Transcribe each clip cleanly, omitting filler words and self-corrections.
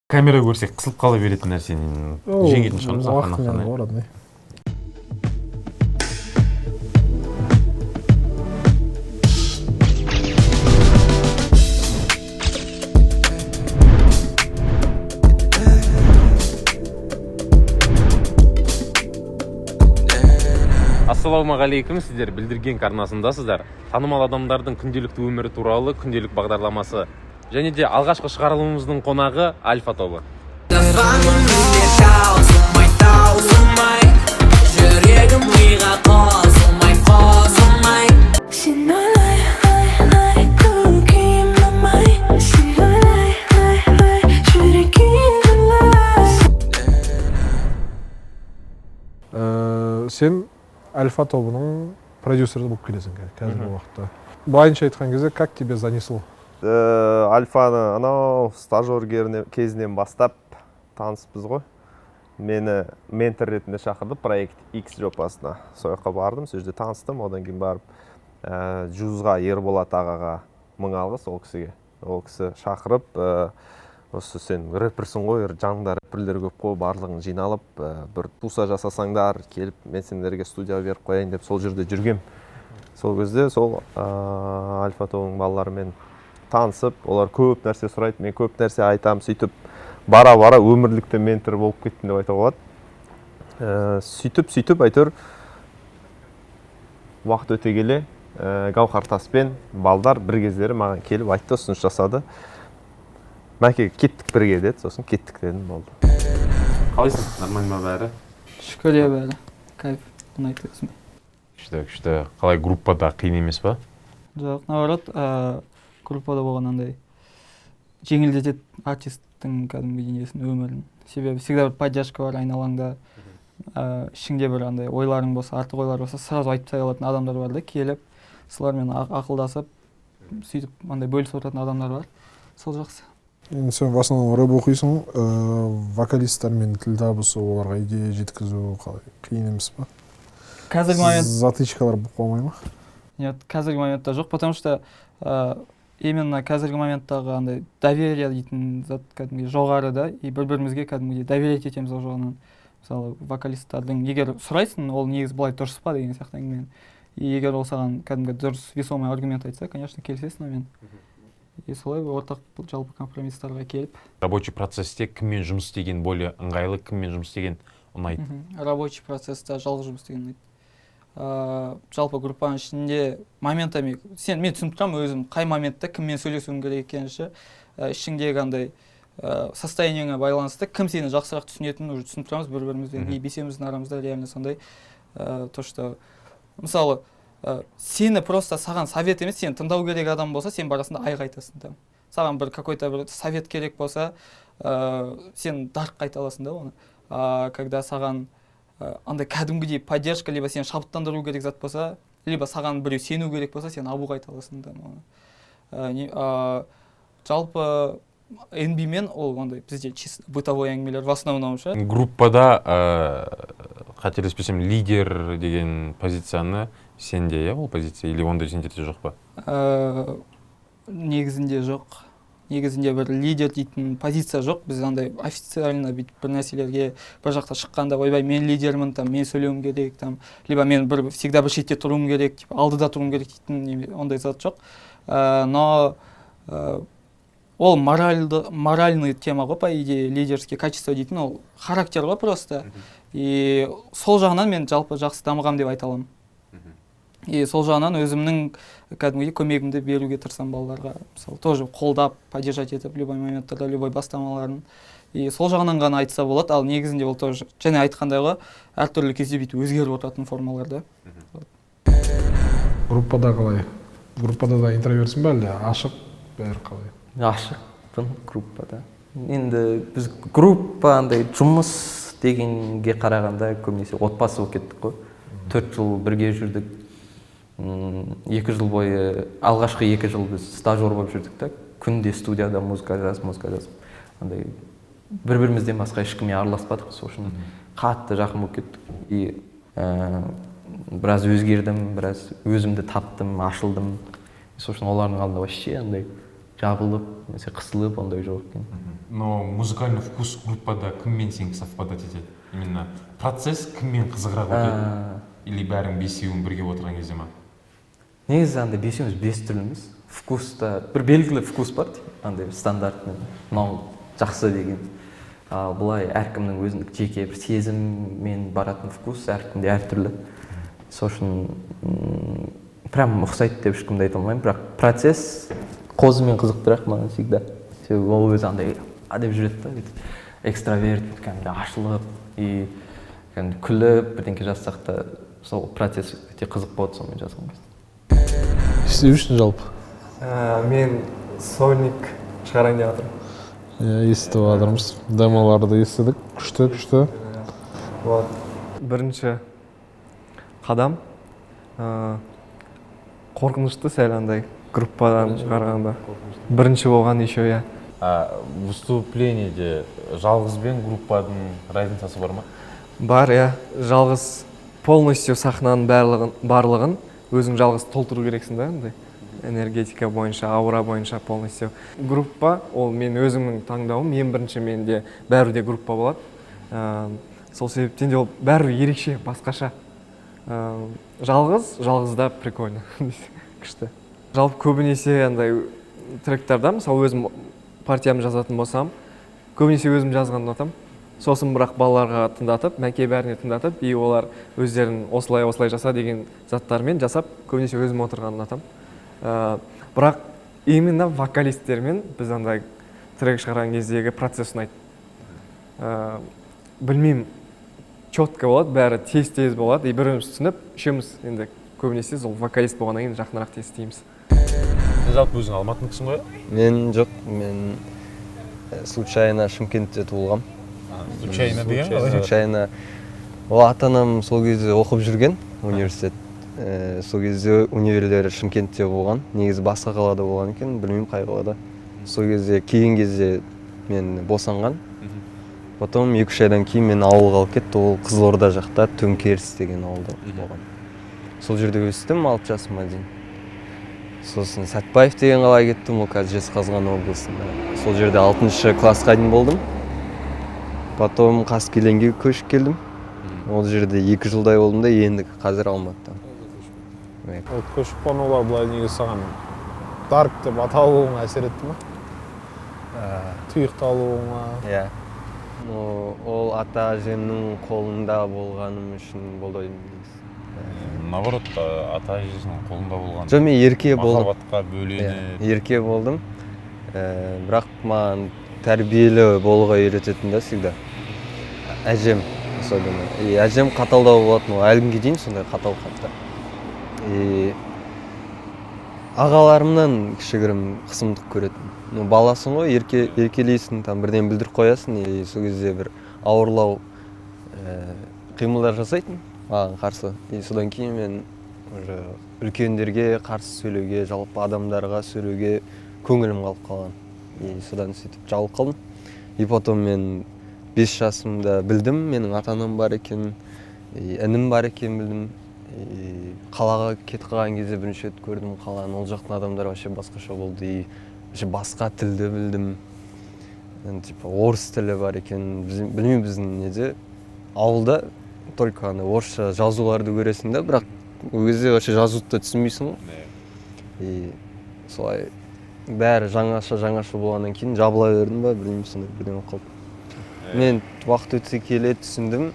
Камера көрсек қысылып қала беретін нәрсені жеңетін шығармыз Уақытымен барады. Ассалаумағалейкум, сіздер білдірген арнасындасыздар. Танымал адамдардың күнделікті өмірі туралы күнделік бағдарламасы. Және де алғашқы шығарылымымыздың қонағы Альфа тобы. Сен Альфа тобының продюсері болып келесің қазіргі уақытта. Былайынша айтқан кезде, как тебе занесло? Альфаны анау стажер кезінен бастап таныспыз ғой. Мені ментор ретінде шақырды проект X жобасына. Сол жаққа бардым, сол жерде таныстым, одан кейін барып Жузға Ерболат ағаға 1000 алғыс ол кісіге. Ол кісі шақырып, осы сен рэперсің ғой, жаныңда рэперлер көп қой, барлығын жиналып, бір туса жасасаңдар, келіп мен сендерге студия беріп қояйын деп сол жерде жүргем. Сол кезде сол Альфа тобының балаларымен танысып, олар көп нәрсе сұрайды, мен көп нәрсе айтам, сөйтіп бара-бара өмірлікте ментор болып кеттім деп айтуға болады. Сөйтіп әйтеуір уақыт өте келе Гаухар Таспен балдар бір кездері маған келіп айтты, ұсыныс жасады. Мәке кеттік бірге деді, сосын кеттік дедім, болды. Қалайсың? Нормально ма бәрі? Шүкір е бәрі. Кайф, ұнайды өзіме. Күшті. Қалай группада қиын емес па? Жоқ, наоборот, группада болғанандай жеңілдетеді артисттің кәдімгі денесін, өмірін. Себебі всегда бір поддержка бар айналаңда. Ішіңде бір андай ойларың болса, артық ойлар болса, сразу айтып тастай алатын адамдар бар да, келіп, солармен ақылдасып, сөйтіп андай бөлісіп отыратын адамдар бар. Сол жақсы. Енді сен в основном рэп оқисың, вокалистермен тіл табысу, оларға идея жеткізу қалай қиын емес па? Қазіргі момент Затычкалар болып қалмай ма? Нет, қазіргі моментта жоқ, потому что именно қазіргі моменттағы андай доверие дейтін зат кәдімгі жоғары да, и бір-бірімізге кәдімгі доверие етеміз ол жағынан. Мысалы, вокалистердің егер сұрайсың, ол негізі былай дұрыс па деген сияқты әңгімен. И егер ол саған кәдімгі дұрыс весомый аргумент айтса, конечно, келісесің онымен. И солай ортақ жалпы компромисстарға келіп. Рабочий процесте кіммен жұмыс істеген более ыңғайлы, кіммен жұмыс істеген ұнайды? Рабочий процесста жалғыз жұмыс істеген ұнайды. Жалпы группаның ішінде моментами, мен түсініп тұрамын өзім қай моментта кіммен сөйлесуім керек екенше, ішіңдегі андай состояниеңе байланысты кім сені жақсырақ түсінетінін уже түсініп тұрамыз бір-бірімізбен. И бесеуміздің арамызда реально сондай, то что мысалы сені просто саған совет емес, сен тыңдау керек адам болса, сен барасында айға айтасың там. Саған бір какой-то бір совет керек болса, сен дарқ айта аласың да оны. Когда саған андай кәдімгідей поддержка, либо сен шабыттандыру керек зат болса, либо саған біреу сену керек болса, сен абуға айта аласың да. Жалпы NB-мен ол ондай бізде чисто бытовой әңгімелер в основном ше. Группада қателеспесем лидер деген позицияны сенде, иә, ол позиция, или ондай сендерде жоқ па? Негізінде жоқ. Негізінде бір лидер дейтін позиция жоқ. Біз андай официально бір нәрселерге бір жақта шыққанда, ойбай, мен лидермін, там, мен сөйлеуім керек, там, либо мен всегда бір шетте тұруым керек, алдыда тұруым керек дейтін ондай зат жоқ. Но ол моральный тема ғой, по идее, лидерские качества дейтін, ол характер ғой просто. И сол жағынан мен жалпы жақсы дамығам деп айта аламын. И сол жағынан өзімнің кәдімгі көмегімді беруге тырысам балаларға. Мысалы, тоже қолдап, поддержать етіп, любой моменттарда, любой бастамаларын. И сол жағынан ғана айтса болады, ал негізінде ол тоже, және айтқандай ғой, әртүрлі кезде бүйтіп өзгеріп отыратын формаларда. Группада қалай? Группада да интровертсің бе әлде? Ашық бәрі қалай? Ашықпын группада. Енді біз группа андай жұмыс дегенге қарағанда көбінесе отбасы болып кеттік қой. 4 жыл бірге жүрдік. 2 жыл бойы, алғашқы 2 жыл біз стажер болып жүрдік та, күнде студияда музыка жазып. Андай бір-бірімізден басқа ешкіммен араласпадық, сол үшін қатты жақын болып кеттік. И біраз өзгердім, біраз өзімді таптым, ашылдым. Сол үшін олардың алдында вообще андай жабылып немесе қысылып ондай жоқ екен. Но музыкальный вкус группада кіммен сенікі совпадать етеді? Именно процесс кіммен қызығырақ өтеді? Или бәрің бесеуің бірге отырған кезде ма? Негізі андай бесеуміз бес түрліміз. Вкуста бір белгілі вкус бар, андай стандартный, мынау жақсы деген. Бұлай әркімнің өзіндік жеке бір сезіммен баратын вкус әркімде әртүрлі. Сосын прям ұқсайды деп ешкімді айта алмаймын, бірақ процесс қозымен қызықтырақ маған всегда. Себебі ол өзі андай деп жүреді да, экстраверт, кәдімгі ашылып, и кәдімгі күліп, бірдеңке жазсақ та сол процесс өте қызық болады сонымен жазған кезде. істеп жүрсің жалпы? Мен сольник шығарайын деп жатырмын. Естіп жатырмыз. Демоларды естідік. Күшті. Вот. Бірінші қадам қорқынышты сәл андай группадан шығарғанда. Бірінші болған еще я. Выступлениеде жалғызбен группаның разницасы бар ма? Бар, я. Жалғыз полностью сахнаның барлығын өзің жалғыз толтыру керексің да, андай. Энергетика бойынша, аура бойынша полностью. Группа, ол мен өзімнің таңдауым, ең бірінші менде бәрі группа болады. Сол себептен де ол бәрі ерекше, басқаша. Жалғызда прикольно, күшті. Жалпы көбінесе андай тректарда, мысалы өзім партиямды жазатын болсам, көбінесе өзім жазған ұнатам. Сосын бірақ балаларға тыңдатып, мәке бәріне тыңдатып, и олар өздерін осылай жаса деген заттармен жасап, көбінесе өзім отырған ұнатам. Бірақ именно вокалисттермен біз андай трек шығарған кездегі процесс ұнайды. Білмеймін, четко болады, бәрі тез болады, и біріміз түсініп, үшеуміз енді көбінесе сол вокалист болғаннан кейін жақынырақ тез істейміз. Сен жалпы өзің Алматыныкісің ғой? Мен жоқ, мен случайно Шымкентте туылғам. Случайно деген қалай? Случайно. Ол ата-анам сол кезде оқып жүрген университет. Сол кезде универлері Шымкентте болған. Негізі басқа қалада болған екен, білмеймін қай қалада. Сол кезде кейін кезде мен босанған. Потом 2-3 айдан кейін мен ауылға алып кетті. Ол Қызылорда жақта Төңкеріс деген ауылда болған. Сол жерде өстім 6 жасыма дейін. Сосын Сәтбаев деген қалаға кеттім, ол қазір Жезқазған облысында. Сол жерде 6 классқа дейін болдым. Потом Қаскелеңге көшіп келдім. Ол жерде 2 жылдай болдым да, енді қазір Алматыда. Көшіп қонулар былай негізі саған дарк деп аталуыңа әсер етті ме? Тұйықталуыңа? Иә. Ол ата әжемнің қолында болғаным үшін болды негізі. Наоборот, ата әжесінің қолында болған. Жоқ, мен ерке болдым. Махаббатқа бөленіп. Ерке болдым. Бірақ маған тәрбиелі болуға үйрететін да всегда. Әжем особенно. Әжем қаталдау болатын, ол әлі күнге дейін сондай қатал қатты. Ағаларымнан кішігірім қысымдық көретін. Баласың ғой, еркелейсің, бірден білдіріп қоясың, сол кезде бір ауырлау қимылдар жасайтын маған қарсы. Содан кейін мен үлкендерге қарсы сөйлеуге, жалпы адамдарға сөйлеуге көңілім қалып қалған. Содан сөйтіп жалып қалдым. И потом мен 5 жасымда білдім, менің ата-анам бар екен, інім бар екен білдім. Қалаға кетіп қалған кезде бірінші рет көрдім қаланы, ол жақтың адамдары вообще басқаша болды. Басқа тілді білдім. Орыс тілі бар екен. Білмеймін, біздің неде ауылда только орысша жазуларды көресің да, бірақ ол кезде вообще жазуды түсінбейсің ғой. Солай бәрі жаңаша болғаннан кейін жабыла бердім ба, білмеймін, сондай бірден қалып. Мен уақыт өте келе түсіндім,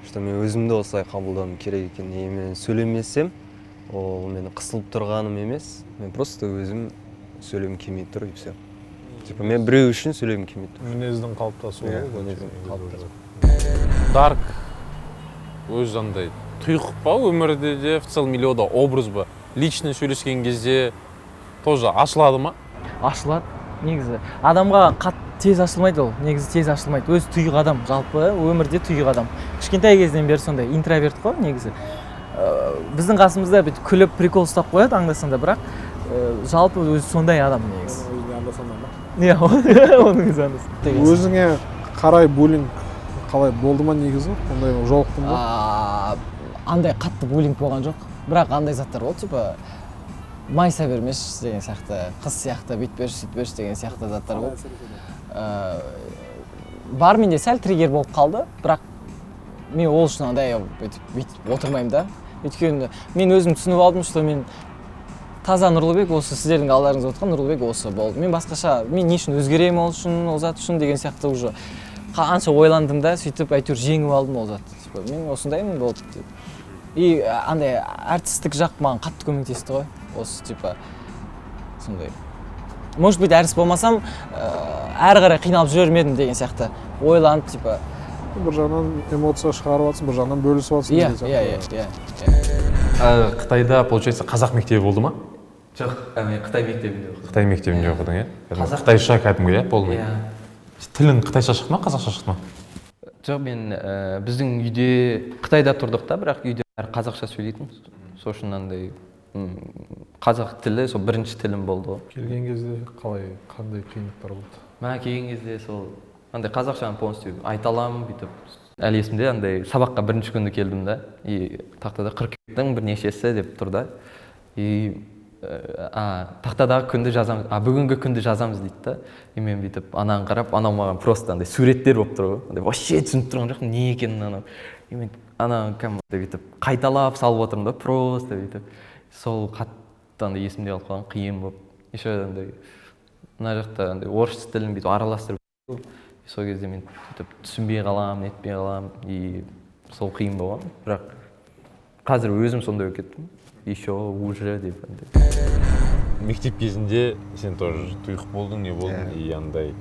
что мен өзімді осылай қабылдауым керек екен. Мен сөйлемесем, ол мені қысылып тұрғаным емес, мен просто өзім сөйлем келмей тұр, и все. Мен біреу үшін сөйлем келмей тұр. Мінездің қалыптасуы. Дарк өз андай тұйық па өмірде де, в целом миллионда образ ба? Лично сөйлескен кезде тоже ашылады ма? Ашылады. Негізі адамға тез ашылмайды ол. Негізі тез ашылмайды. Өзі тұйық адам, жалпы өмірде тұйық адам. Кішкентай кезден бері сондай интроверт қой негізі. Біздің қасымызда бүйтіп күліп прикол ұстап қояды аңдасанда, бірақ жалпы өзі сондай адам негізі. Өзіңе анда-санда ма? Иә, оның өзі анда. Өзіңе қарай буллинг қалай болды ма негізі? Ондай жолықтың ба? Андай қатты буллинг болған жоқ. Бірақ андай заттар болды, типа майса бермеш деген сияқты, қыз сияқты бүйт беріш сөйт беріш деген сияқты заттар болды. Бар менде сәл триггер болып қалды, бірақ мен ол үшін андай бүйтіп отырмаймын да. Өйткені мен өзім түсініп алдым, что мен таза Нұрлыбек осы сіздердің алдарыңызда отырған Нұрлыбек осы болды. Мен басқаша, мен не үшін өзгеремін ол үшін, ол зат үшін деген сияқты уже қанша ойландым да, сөйтіп әйтеуір жеңіп алдым ол затты. Мен осындаймын болды деп. И андай әртістік жақ маған қатты көмектесті ғой. Осы типа сондай. Может быть, әртіс болмасам, әрі қарай қиналып жүрер ме едім деген сияқты. Ойланып типа бір жағынан эмоция шығарып жатсың, бір жағынан бөлісіп жатсың. Иә. Қытайда, получается, қазақ мектебі болды ма? жоқ, мен Қытай мектебінде оқыдым. Қытай мектебінде оқыдың, иә? Қытайша кәдімгі, иә, полный. Тілің қытайша шықты ма, қазақша шықты ма? Жоқ, мен біздің үйде Қытайда тұрдық та, бірақ үйде бәрі қазақша сөйлейтін. Сол үшін андай қазақ тілі сол бірінші тілім болды ғой. Келген кезде қандай қиындықтар болды? Маған келген кезде сол андай қазақшаны полностью айта аламын, бүйтіп әлі есімде андай сабаққа бірінші күні келдім да, и тақтада қыркүйектің бірнешесі деп тұр да, и тақтадағы күнді жазамыз, бүгінгі күнді жазамыз дейді да, и мен бүйтіп анаған қарап, анау маған просто андай суреттер болып тұр ғой, андай вообще түсініп тұрған жоқпын не екенін анау, и мен анаған кәдімгідей бүйтіп қайталап салып отырмын да, просто бүйтіп сол қатты андай есімде қалып қалған, қиын болып, еще андай мына жақта андай орыс тілін бүйтіп араластырып, сол кезде мен түсінбей қаламын, нетпей қаламын, и сол қиын болған, бірақ қазір өзім сондай болып кеттім, еще уже деп. Мектеп кезінде сен тоже тұйық болдың, не болдың, и андай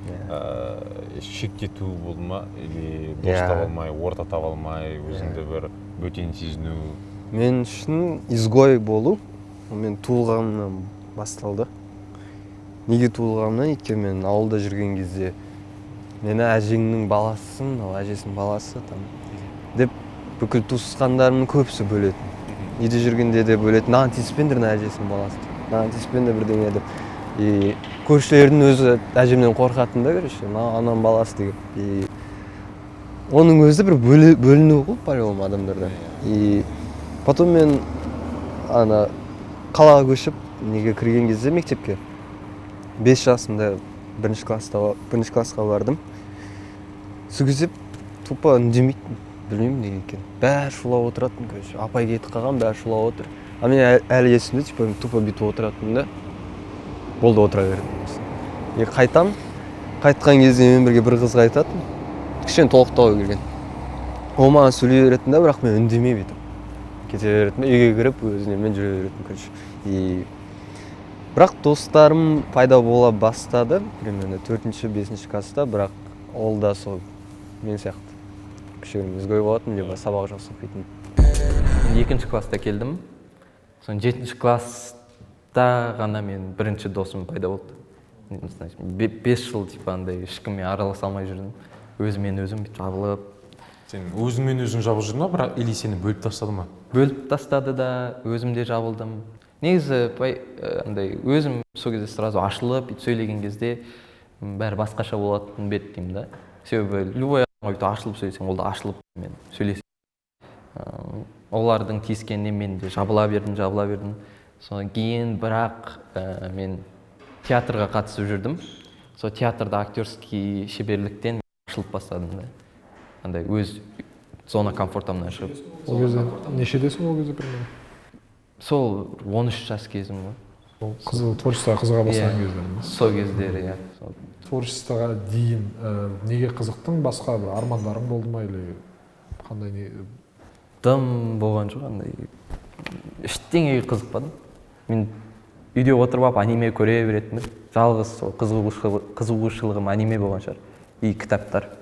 шектету болды ма, или дос таба алмай, орта таба алмай, өзіңді бір бөтен сезіну? Мен үшін изгой болу, мен туылғанымнан басталды. Неге туылғанымнан, өйткені мен ауылда жүрген кезде мені әжеңнің баласысың, әжесінің баласы деп бүкіл туысқандарымның көбісі бөлетін. Үйде жүргенде де бөлетін, наған тиіспендір әжесінің баласы, наған тиіспендір бірдеңе деп. И көршілердің өзі әжемнен қорқатын да, короче, анам баласы деген. Оның өзі бір бөліну ғой по-любому адамдарда. И потом мен қалаға көшіп, неге кірген кезде мектепке 5 жасымда бірінші классқа бардым. Сол кезде тупо үндемейтін, білмеймін неге екен. Бәрі шулап отыратын, короче, апай кетіп қалған, бәрі шулап отыр. А мен әлі есімде, тупо бүйтіп отыратын да, болды отыра бердім. И қайтқан кезде мен бірге бір қызға айтатын, кішкене толықтауға келген. Ол маған сөйлей беретін да, бірақ мен үндемей бүйтіп. Кете беретін, үйге кіріп, өзінен жүре беретін, короче. Бірақ достарым пайда бола бастады, примерно 4-5 класста, бірақ ол да сол мен сияқты. Кішігірім изгой болатын, либо сабақ жақсы оқитын. 2-ші класста келдім. Сон 7-ші класста ғана мен бірінші досым пайда болды. 5 жыл типа андай ешкіммен араласа алмай жүрдім. Өзімен өзім жабылып. Сен өзіңмен өзің жабылып жүрдің ба, или сені бөліп тастады ма? Бөліп тастады да, өзім де жабылдым. Негізі андай өзім сол кезде сразу ашылып, сөйлеген кезде бәрі басқаша болатын бет деймін да. Себебі любой адамға ашылып сөйлесең, ол да ашылып мен сөйлесем. Олардың тиіскеніне мен де жабыла бердім. Содан кейін бірақ мен театрға қатысып жүрдім. Сол театрда актерский шеберліктен ашылып бастадым да. Андай өз зона комфортамнан шығып. Ол кезде нешедесің ол кезде примерно? Сол 13 жас кезім ғой. Творчествоға қызыға бастаған кездер. Сол кездері, иә. Творчествоға дейін неге қызықтың? Басқа бір армандарың болды ма, или қандай не? Дым болған жоқ, андай ештеңеге қызықпадым. Мен үйде отырып аниме көре беретінмін. Жалғыз қызығушылығым аниме болған шығар. И кітаптар.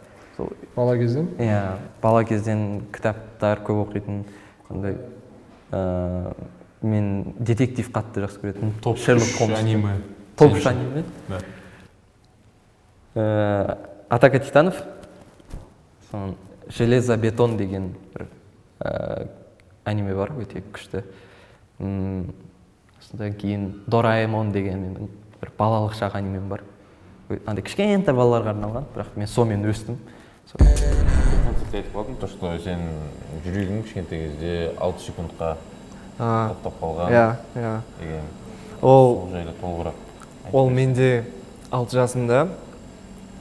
Бала кезден? Иә, бала кезден кітаптар көп оқитын. Андай мен детектив қатты жақсы көретін. Шерлок Холмс аниме. Топ аниме? Атака титанов. Сон железобетон деген бір аниме бар, өте күшті. Содан кейін Дораэмон деген бір балалық шақ анимем бар. Андай кішкентай балаларға арналған, бірақ мен сонымен өстім. Концертте айтып қалдың, то что сен жүрегің кішкентай кезде 6 секундқа тоқтап қалған. Иә. Ол сол жайлы толығырақ Ол менде 6 жасымда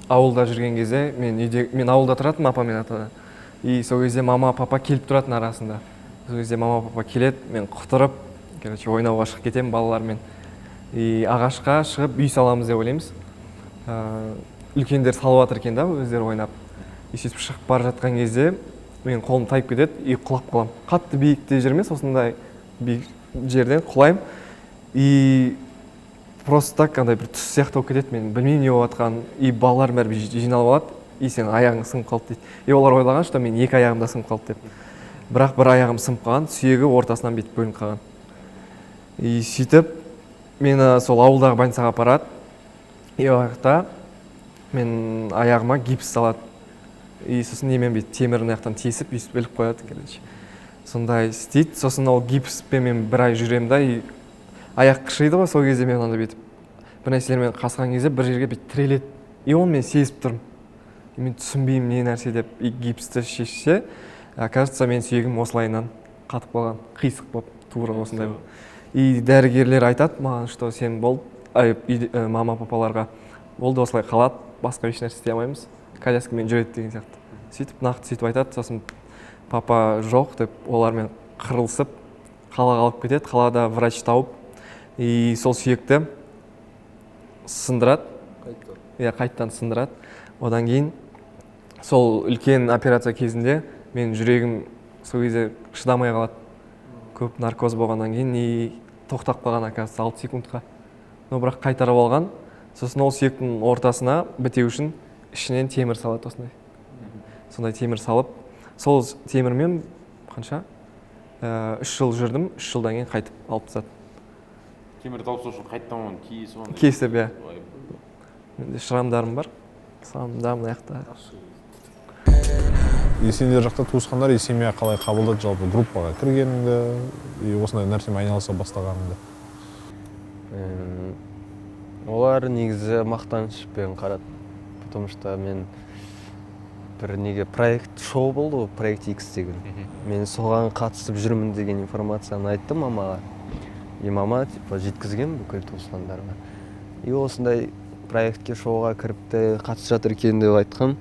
ауылда жүрген кезде мен ауылда тұратынмын апамен атада. И сол кезде мама папа келіп тұратын арасында. Сол кезде мама папа келеді, мен құтырып, короче, ойнауға шығып кетемін балалармен. И ағашқа шығып үй саламыз деп ойлаймыз. Үлкендер салып жатыр екен да, өздері ойнап. И сөйтіп шығып бара жатқан кезде мен қолым тайып кетеді и құлап қаламын. Қатты биікте жер емес, осындай биік жерден құлаймын. И просто так андай бір түс сияқты болып кетеді, мен білмеймін не болып жатқанын. И балалар бәрі жиналып алады, и сенің аяғың сынып қалды дейді. И олар ойлаған, что мен екі аяғым да сынып қалды деп. Бірақ бір аяғым сынып қалған, сүйегі ортасынан бүйтіп бөлініп қалған. И сөйтіп мені сол ауылдағы больницаға апарады. И ол жақта мен аяғыма гипс салады. И сосын немен бүйтіп темірін аяқтан тесіп, бүйтіп іліп қояды, короче. Сондай істейді. Сосын ол гипспен мен бір ай жүремін да, и аяқ қышиды ғой, сол кезде мен андай бүйтіп бір нәрселермен қасқан кезде бір жерге бүйтіп тіреледі. И оны мен сезіп тұрмын. Мен түсінбеймін не нәрсе деп. И гипсті шешсе, кажется, мен сүйегім осылайынан қатып қалған, қисық болып, тура осындай. И дәрігерлер айтады маған, что сен болды, мама папаларға болды осылай қалады, басқа еш нәрсе істей алмаймыз, коляскамен жүреді деген сияқты. Сөйтіп нақты сөйтіп айтады, сосын папа жоқ деп олармен қырылысып қалаға алып кетеді, қалада врач тауып, и сол сүйекті сындырады, қайттан сындырады. Одан кейін сол үлкен операция кезінде мен жүрегім сол кезде шыдамай қалады. Көп наркоз болғаннан кейін и тоқтап қалған, оказывается, 6 секундқа. Но бірақ қайтарып алған. Сосын ол сүйектің ортасына бітеу үшін ішінен темір салады осындай. Сондай темір салып, сол темірмен қанша? 3 жыл жүрдім, 3 жылдан кейін қайтып алып тастады. темірді алып тастау үшін қайттан оны кесіп кесіп, иә. Менде шрамдарым бар. Самда мына жақта. Сендер жақта туысқандар семья қалай қабылдады жалпы группаға кіргеніңді и осындай нәрсемен айналыса бастағаныңды? Олар негізі мақтанышпен қарады. Потому что мен бір неге проект шоу болды ғой, проект X деген. Мен соған қатысып жүрмін деген информацияны айттым мамаға. И мама типа жеткізген бүкіл туысқандарға. И осындай проектке шоуға кіріпті, қатысып жатыр екен деп айтқан.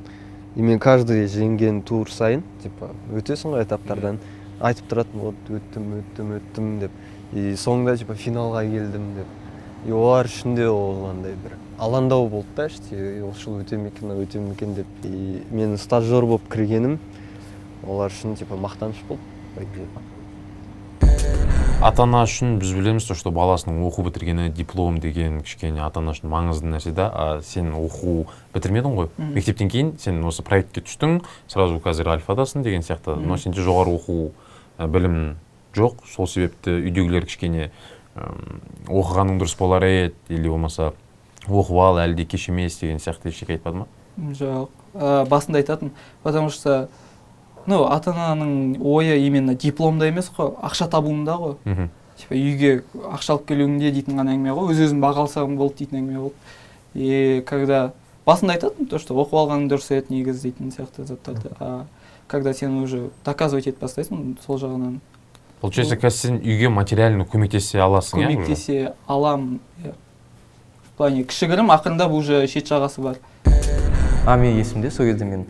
И мен каждый жеңген тур сайын, типа, өтесің ғой этаптардан, айтып тұратын, вот өттім деп. И соңында типа финалға келдім деп. И олар үшін де ол андай бір алаңдау болды да, ол жыл өтем екен деп. И мен стажер болып кіргенім, олар үшін типа мақтаныш болды. Ата-ана үшін біз білеміз, что баласының оқу бітіргені диплом деген кішкене ата-ана үшін маңызды нәрсе да. Сен оқу бітірмедің ғой. Мектептен кейін сен осы проектке түстің, сразу қазір альфадасың деген сияқты. Но сенде жоғары оқу білім жоқ. Сол себепті үйдегілер кішкене оқығаның дұрыс болар еді, или болмаса оқып ал, әлде кеш емес деген сияқты ештеңе айтпады ма? Жоқ. Басында айтатын, потому что ата-ананың ойы именно дипломда емес қой, ақша табуында ғой. Типа үйге ақша алып келуіңде дейтін ғана әңгіме ғой, өз-өзін баға алсаң болды дейтін әңгіме болды. И когда басында айтатын, то что оқып алғаның дұрыс еді негізі дейтін сияқты заттарды. А когда сен уже доказывать етіп бастайсың, сол жағынан. Получается, қазір сен үйге материально көмектесе аласың, иә? Көмектесе аламын. В плане кішігірім, ақырындап уже шет жағасы бар. Мен есімде, сол кезде мен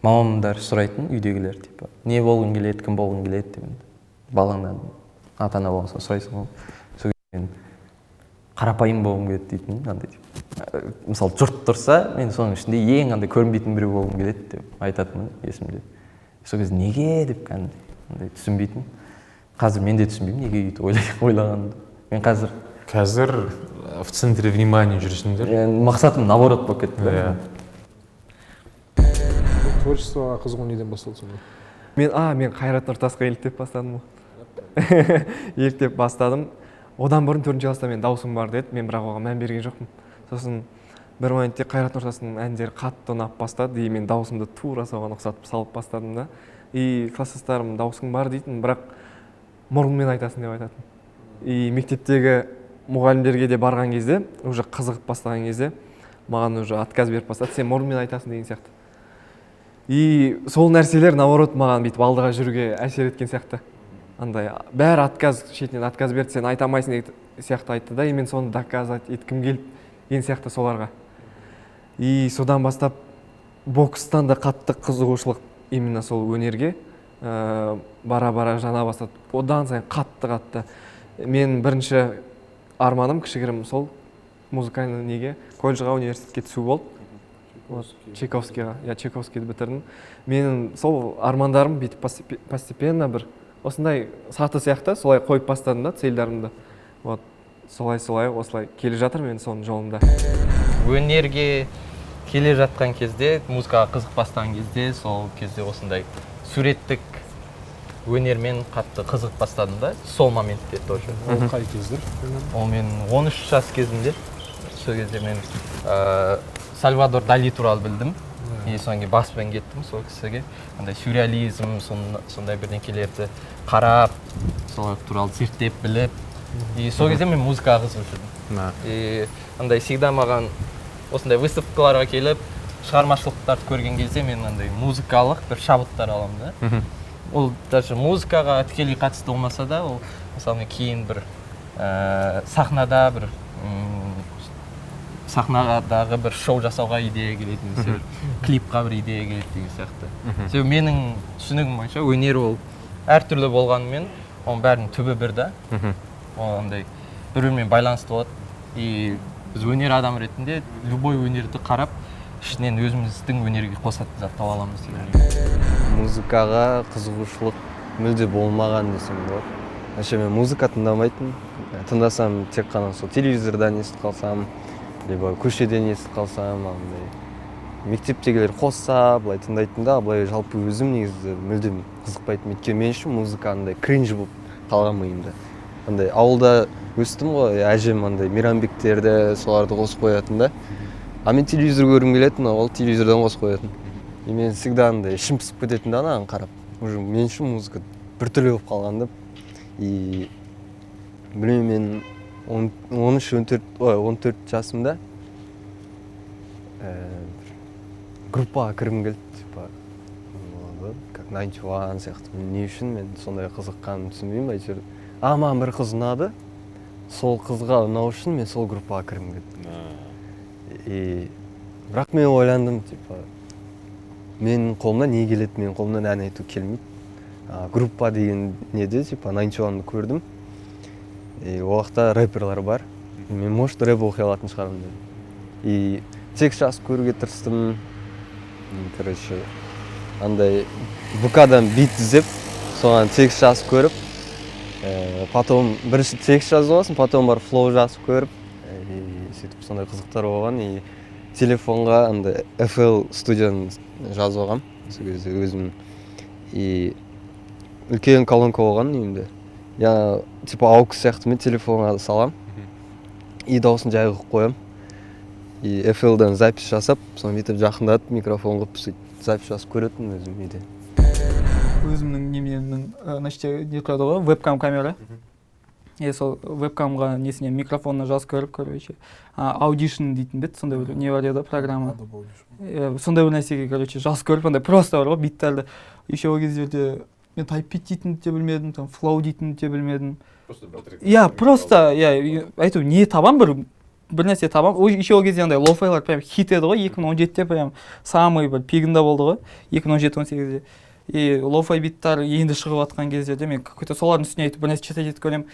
мамамдар сұрайтын үйдегілер, типа, не болғың келеді, кім болғың келеді деп. Балаңнан ата-ана болғанса сұрайсың ғой. Сол кезде мен қарапайым болғым келеді дейтін, андай типа. Мысалы, жұрт тұрса, мен соның ішінде ең андай көрінбейтін біреу болғым келеді деп айтатынмын есімде. Сол кезде неге деп андай түсінбейтін. Қазір мен де түсінбеймін, неге өйтіп ойлағанымды. Мен қазір в центре внимания жүрсіңдер. Мақсатым наоборот болып кетті. Творчествоға қызығу неден басталды сонда? Мен Қайрат Нұртасқа еліктеп бастадым ғой. Еліктеп бастадым. Одан бұрын 4-ші класста мен дауысым бар деді, мен бірақ оған мән берген жоқпын. Сосын бір моментте Қайрат Нұртастың әндері қатты ұнап бастады, и мен дауысымды тура соған ұқсатып салып бастадым да. И класстастарым дауысың бар дейтін, бірақ мұрныңмен айтасың деп айтатын. И мектептегі мұғалімдерге де барған кезде, уже қызығып бастаған кезде, маған уже отказ беріп бастады, сен мұрныңмен айтасың деген сияқты. И сол нәрселер наоборот маған бүйтіп алдыға жүруге әсер еткен сияқты. андай бәрі отказ шетінен отказ берді, сен айта алмайсың деген сияқты айтты да, и мен соны доказать еткім келді деген сияқты соларға. И содан бастап бокстан да қатты қызығушылық именно сол өнерге бара-бара жана бастады. Одан сайын қатты. Мен бірінші арманым кішігірім сол музыкальный неге, колледжға, университетке түсу болды. Чайковскийға, я Чайковскийді бітірдім. Менің сол армандарым бүйтіп постепенно бір осындай саты сияқты солай қойып бастадым да цельдарымды. Вот солай осылай келе жатыр мен соның жолында. Өнерге келе жатқан кезде, музыкаға қызық бастаған кезде, сол кезде осындай суреттік өнермен қатты қызық бастадым да, сол моментте тоже. Ол қай кездер? Ол мен 13 жас кезімде, сол кезде мен Сальвадор Дали туралы білдім. И содан кейін баспен кеттім сол кісіге. Андай сюрреализм, сондай бірдеңкелерді қарап, солар туралы зерттеп біліп. И сол кезде мен музыкаға қызығып жүрдім. И андай всегда маған осындай выставкаларға келіп, шығармашылықтарды көрген кезде мен андай музыкалық бір шабыттар аламын да. Ол даже музыкаға тікелей қатысты болмаса да, ол мысалы кейін бір сахнада бір сахнадағы бір шоу жасауға идея келеді, немесе клипқа бір идея келеді деген сияқты. Себебі менің түсінігім бойынша өнер ол әртүрлі болғанымен, оның бәрінің түбі бір да. Ол андай бір-бірімен байланысты болады. И біз өнер адам ретінде любой өнерді қарап, ішінен өзіміздің өнерге қосатын зат таба аламыз деп ойлаймын. Музыкаға қызығушылық мүлде болмаған десем болады. Вообще мен музыка тыңдамайтын. Тыңдасам тек қана сол телевизордан естіп қалсам, либо көшеден естіп қалсам, андай мектептегілер қосса, былай тыңдайтын да, былай жалпы өзім негізі мүлдем қызықпайтын. Өйткені мен үшін музыка андай кринж болып қалған миымда. Андай ауылда өстім ғой, әжем андай мейрамбектерді, соларды қосып қоятын да. А мен телевизор көргім келетін, ол телевизордан қосып қоятын. И мен всегда андай ішім пысып кететін да анаған қарап. Уже мен үшін музыка біртүрлі болып қалған да. И білмеймін, мен 13-14 жасымда группаға кіргім келді, типа, как 91 сияқты. Не үшін мен сондай қызыққанын түсінбеймін, әйтеуір. Маған бір қыз ұнады, сол қызға ұнау үшін мен сол группаға кіргім келді. И бірақ мен ойландым, типа, менің қолымнан не келеді, менің қолымнан ән айту келмейді. Группа деген неде, типа, 91-ды көрдім. И оақта рэперлар бар. Мен, может, рэп оқи алатын шығармын дедім. И текст жазып көруге тырыстым. Короче, андай ВК-дан бит іздеп, соған текст жазып көріп, потом бірінші текст жазып аласың, потом бар флоу жазып көріп, сөйтіп сондай қызықтар болған. И телефонға андай FL студияны жазып алғам, сол кезде өзім. И үлкен колонка болған үйімде. Я типа AUX сияқты мен телефонға салам. И дауысын жай қойып қоям. И FL-дан запись жасап, соны бүйтіп жақындатып микрофон қойып сөйтіп запись жасап көретін өзім үйде. Өзімнің немнің не тұрады ғой, вебкам камера. Сол вебкамға несіне микрофонына жазып көріп, короче, Audition дейтін бет, сондай бір не бар еді программа. Сондай бір нәрсеге, короче, жазып көріп, андай просто бар ғой, биттарды. Еще ол кездерде мен тайп-бит дейтінді де білмедім, флоу дейтінді де білмедім. Просто, айту, не табам бір нәрсе табам. Еще ол кезде андай лоу-файлар прям хит еді ғой, 2017-те прям самый бір пигінде болды ғой, 2017-18-де. И лоу-фай биттар енді шығып атқан кездерде мен какой-то солардың үстіне айтып бір нәрсе читать етіп көрем.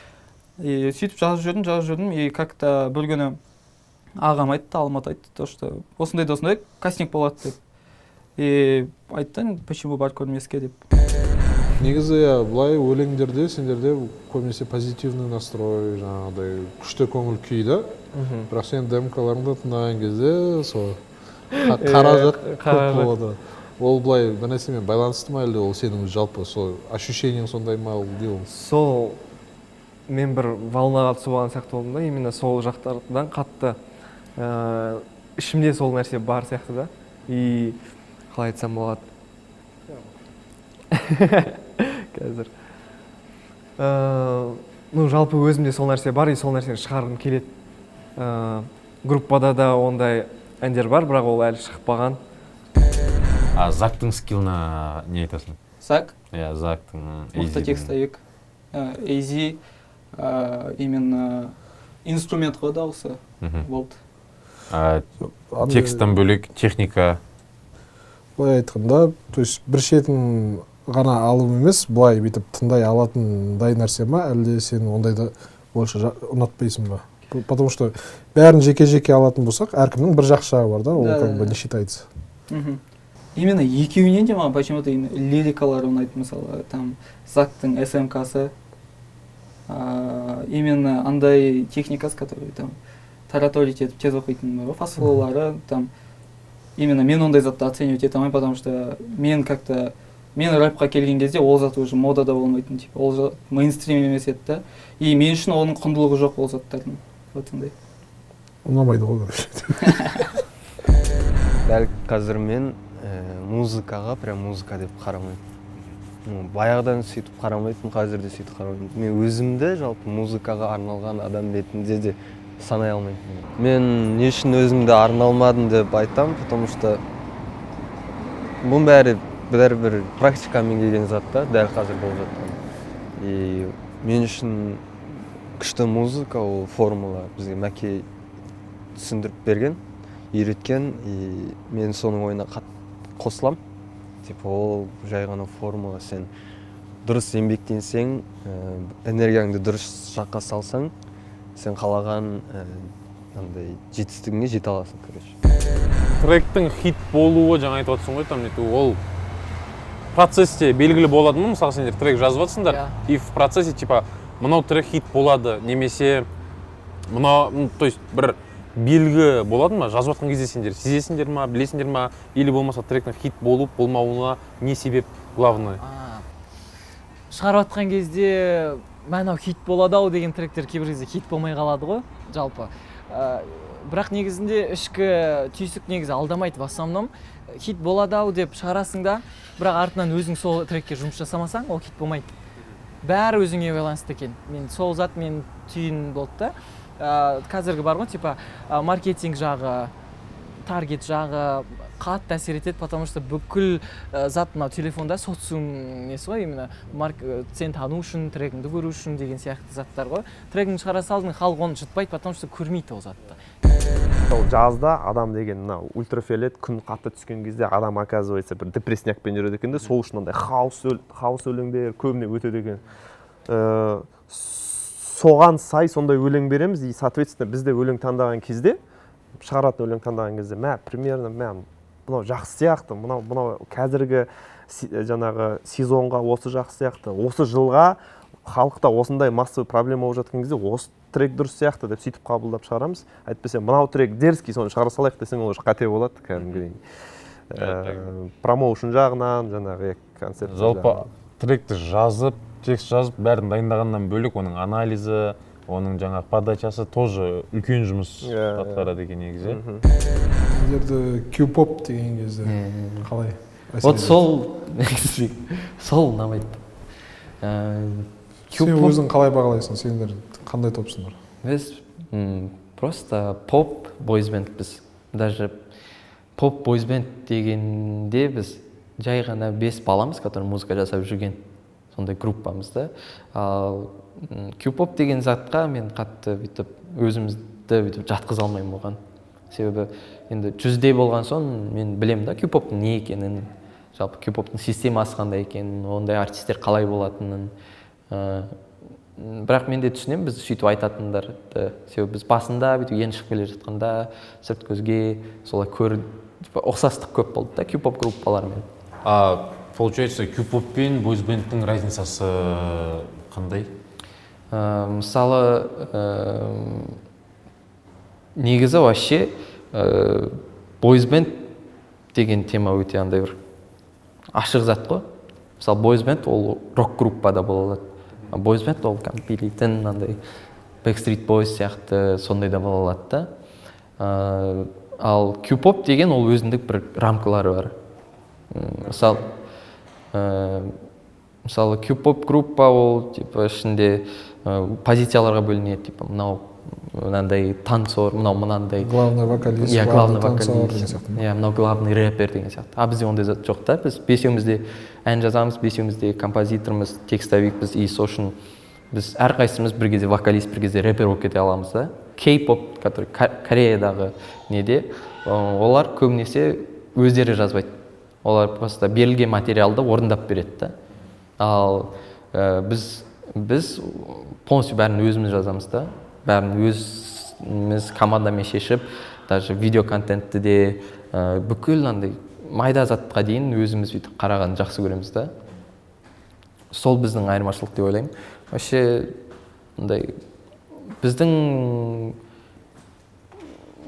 И сөйтіп жазып жүрдім, и как-то бір күні ағам айтты, Алматы айтты, то что осындай кастинг болады деп. И айтты, почему бар көрмеске деп. Негізі былай өлеңдерде сендерде көбінесе позитивный настрой, жаңағыдай күшті көңіл күй да. Бірақ сен демкаларыңды тыңдаған кезде сол қаражат көп болады. Ол былай бір нәрсемен байланысты ма, әлде ол сенің жалпы сол ощущениең сондай ма деймін? Сол мен бір волнаға түсіп алған сияқты болдым да, именно сол жақтардан қатты ішімде сол нәрсе бар сияқты да. И қалай айтсам болады. Қазір. Жалпы өзімде сол нәрсе бар, и сол нәрсені шығарғым келеді. Группада да ондай әндер бар, бірақ ол әлі шықпаған. Зактың скиллына не айтасың? Зак? Зактың. Мықты текстовик. AZ именно инструмент қой дауысы болды. Тексттен бөлек техника. Былай айтқанда, то есть бір шетін ғана алу емес, былай бүйтіп тыңдай алатындай нәрсе ма, әлде сен ондайды больше ұнатпайсың ба? Потому что бәрін жеке-жеке алатын болсақ, әркімнің бір жақсы жағы бар да, ол как бы не считается. Именно екеуінен де маған почему-то лирикалар ұнайды, мысалы, там Зактың СМК-сы, именно андай техникасы, который там тараторить етіп тез оқитын бар, фасфолары, там именно мен ондай затты оценивать ете алмаймын, потому что мен как-то мен рэпқа келген кезде ол зат уже модада болмайтын, типа ол зат мейнстрим емес еді да, и мен үшін оның құндылығы жоқ ол заттардың. Вот сондай. Ұнамайды ғой короче. Дәл қазір мен музыкаға прям музыка деп қарамаймын. Баяғыдан сөйтіп қарамайтын, қазір де сөйтіп қарамаймын. Мен өзімді жалпы музыкаға арналған адам ретінде де санай алмаймын. Мен не үшін өзімді арналмадым деп айтам, потому что бұл бәрі бір практикамен келген зат та, дәл қазір болып жатқан. И мен үшін күшті музыка, ол формула бізге Мәке түсіндіріп берген, үйреткен, и мен соның ойына қосылам. Типа ол жай ғана формула, сен дұрыс еңбектенсең, энергияңды дұрыс жаққа салсаң, сен қалаған андай жетістігіңе жете аласың, короче. Тректің хит болуы, жаңа айтып отырсың ғой, там ол процесте белгілі болады ма? Мысалы сендер трек жазып жатсыңдар, и в процессе типа мынау трек хит болады, немесе мынау, то есть бір белгі болады ма? Жазып жатқан кезде сендер сезесіңдер ма, білесіңдер ма, или болмаса тректің хит болып болмауына не себеп главный? Шығарып жатқан кезде мынау хит болады ау деген тректер кейбір кезде хит болмай қалады ғой, жалпы. Бірақ негізінде ішкі түйсік негізі алдамайды, в основном хит болады ау деп шығарасың да, бірақ артынан өзің сол трекке жұмыс жасамасаң, ол хит болмайды. Бәрі өзіңе байланысты екен. Мен сол зат мен түйін болды да. Қазіргі бар ғой, типа маркетинг жағы, таргет жағы қатты әсер етеді, потому что бүкіл зат мынау телефонда социум несі ғой, именно сен тану үшін, трегіңді көру үшін деген сияқты заттар ғой. Трегіңді шығара салдың, халық оны жытпайды, потому что көрмейді ол затты. Ол жазда адам деген мына ультрафиолет күн қатты түскен кезде адам оказывается бір депрессиякпен жүреді екен де, сол үшін ондай хаос өлеңдер көбіне өтеді екен. Соған сай сондай өлең береміз, и соответственно бізде өлең таңдаған кезде, шығаратын өлең таңдаған кезде, примерно мынау жақсы сияқты, мынау қазіргі жаңағы сезонға осы жақсы сияқты, осы жылға халықта осындай массовый проблема болып жатқан кезде осы трек дұрыс сияқты деп сөйтіп қабылдап шығарамыз. Әйтпесе мынау трек дерзкий, соны шығара салайық десең ол қате болады кәдімгідей. Промоушн жағынан, жаңағы концерт жағынан. Жалпы тректі жазып, текст жазып, бәрін дайындағаннан бөлек оның анализі, оның жаңағы подачасы тоже үлкен жұмыс атқарады екен негізі. Сендерді Q-pop деген кезде қалай? Вот сол ұнамайды. Сен өзің қалай бағалайсың, сендер қандай топсыңдар? Біз просто поп бойзбендпіз. Даже поп бойзбенд дегенде біз жай ғана 5 баламыз, который музыка жасап жүрген сондай группамыз да. Ал Q-pop деген затқа мен қатты өзімізді жатқыза алмаймын оған. Себебі енді 100-дей болған соң мен білем да Q-pop'тың не екенін, жалпы Q-pop'тың системасы қандай екенін, ондай артистер қалай болатынын. Бірақ мен де түсінемін біз сөйтіп айтатындарды. Себебі біз басында бүйтіп ен шығып келе жатқанда сырт көзге солай ұқсастық көп болды да Q-pop группалармен. Получается, Q-pop пен бойзбендтің разницасы қандай? Мысалы, негізі вообще бойзбенд деген тема өте андай бір ашық зат қой. Мысалы, бойзбенд ол рок-группада бола алады. Бойзбенд ол билейтін, андай Backstreet Boys сияқты сондай да бола алады да. Ал Q-pop деген ол өзіндік бір рамкалары бар. Мысалы, Q-pop группа ол ішінде позицияларға бөлінеді, типа мынандай танцор, мынандай главный вокалист, главный вокалист, мынау главный рэпер деген сияқты. А бізде ондай жоқ та, біз бесеумізде ән жазамыз, бесеумізде композиторымыз, текстовикпіз, и сол үшін біз әрқайсымыз бір кезде вокалист, бір кезде рэпер болып кете аламыз да. Кей-поп, который Кореядағы неде, олар көбінесе өздері жазбайды. Олар просто берілген материалды орындап береді да. Ал біз полностью бәрін өзіміз жазамыз да. Бәрін өзіміз командамен шешіп, даже видео контентті де бүкіл андай майда затқа дейін өзіміз бүйтіп қарағанды жақсы көреміз да. Сол біздің айырмашылық деп ойлаймын. Вообще андай біздің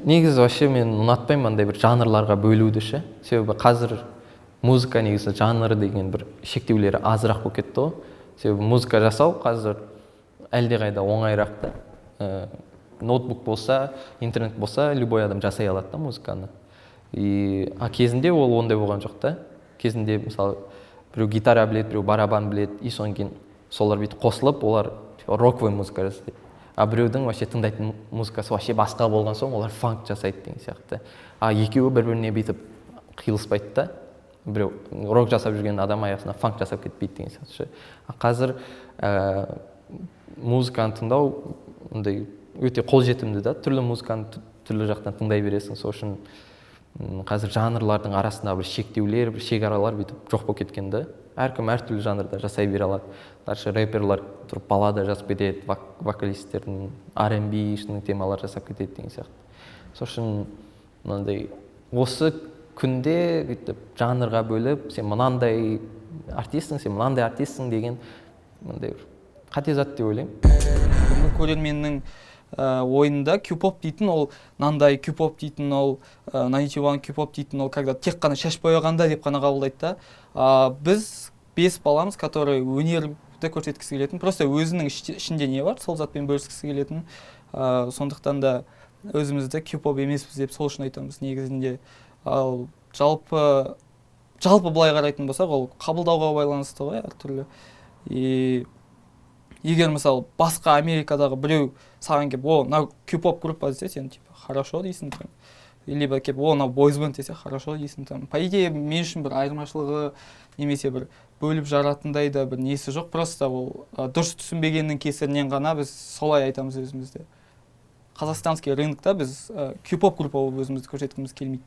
негізі вообще мен ұнатпаймын андай бір жанрларға бөлуді ше. Себебі қазір музыка негізі жанры деген бір шектеулері азырақ болып кетті ғой. Себебі музыка жасау қазір әлдеқайда оңайырақ та. Ноутбук болса, интернет болса, любой адам жасай алады да музыканы. Кезінде ол ондай болған жоқ та. Кезінде мысалы біреу гитара білет, біреу барабан білет, и содан кейін солар бүйтіп қосылып, олар роковый музыка жасайды. Біреудің вообще тыңдайтын музыкасы вообще басқа болған соң олар фанк жасайды деген сияқты. Екеуі бір-біріне бүйтіп қиылыспайды да. Біреу рок жасап жүрген адам аясына фанк жасап кетпейді деген сияқты. Қазір музыканы тыңдау өте қолжетімді да. Түрлі музыканы түрлі жақтан тыңдай бересің. Сол үшін қазір жанрлардың арасында бір шектеулер, бір шекаралар бүйтіп жоқ болып кеткен да. Әркім әртүрлі жанрда жасай бере алады. Рэперлер тұрып балада жазып кетеді, вокалистердің R&B темалар жасап кетеді деген сияқты. Сол үшін осы күнде бүйтіп жанрға бөліп, сен мынандай артистсің, сен мынандай артистсің деген қате зат деп ойлаймын. Көрерменнің ойында Q-pop дейтін ол нандай, Q-pop дейтін ол 91 Q-pop дейтін ол когда тек қана шаш бояғанда деп қана қабылдайды да. Біз 5 баламыз, который өнерді көрсеткісі келетін, просто өзінің ішінде не бар, сол затпен бөліскісі келетін. Сондықтан да өзімізді Q-pop емеспіз деп сол үшін айтамыз негізінде. Ал жалпы былай қарайтын болсақ, ол қабылдауға байланысты ғой әртүрлі. Егер мысалы басқа Америкадағы біреу саған кеп, мынау Q-pop группа десе, сен типа хорошо дейсің. Либо кеп, мынау бойз бенд десе, хорошо дейсің. По идее, мен үшін бір айырмашылығы немесе бір бөліп жаратындай да бір несі жоқ. Просто ол дұрыс түсінбегеннің кесірінен ғана біз солай айтамыз өзімізді. Қазақстанский рынокта біз Q-pop группа болып өзімізді көрсеткіміз келмейді.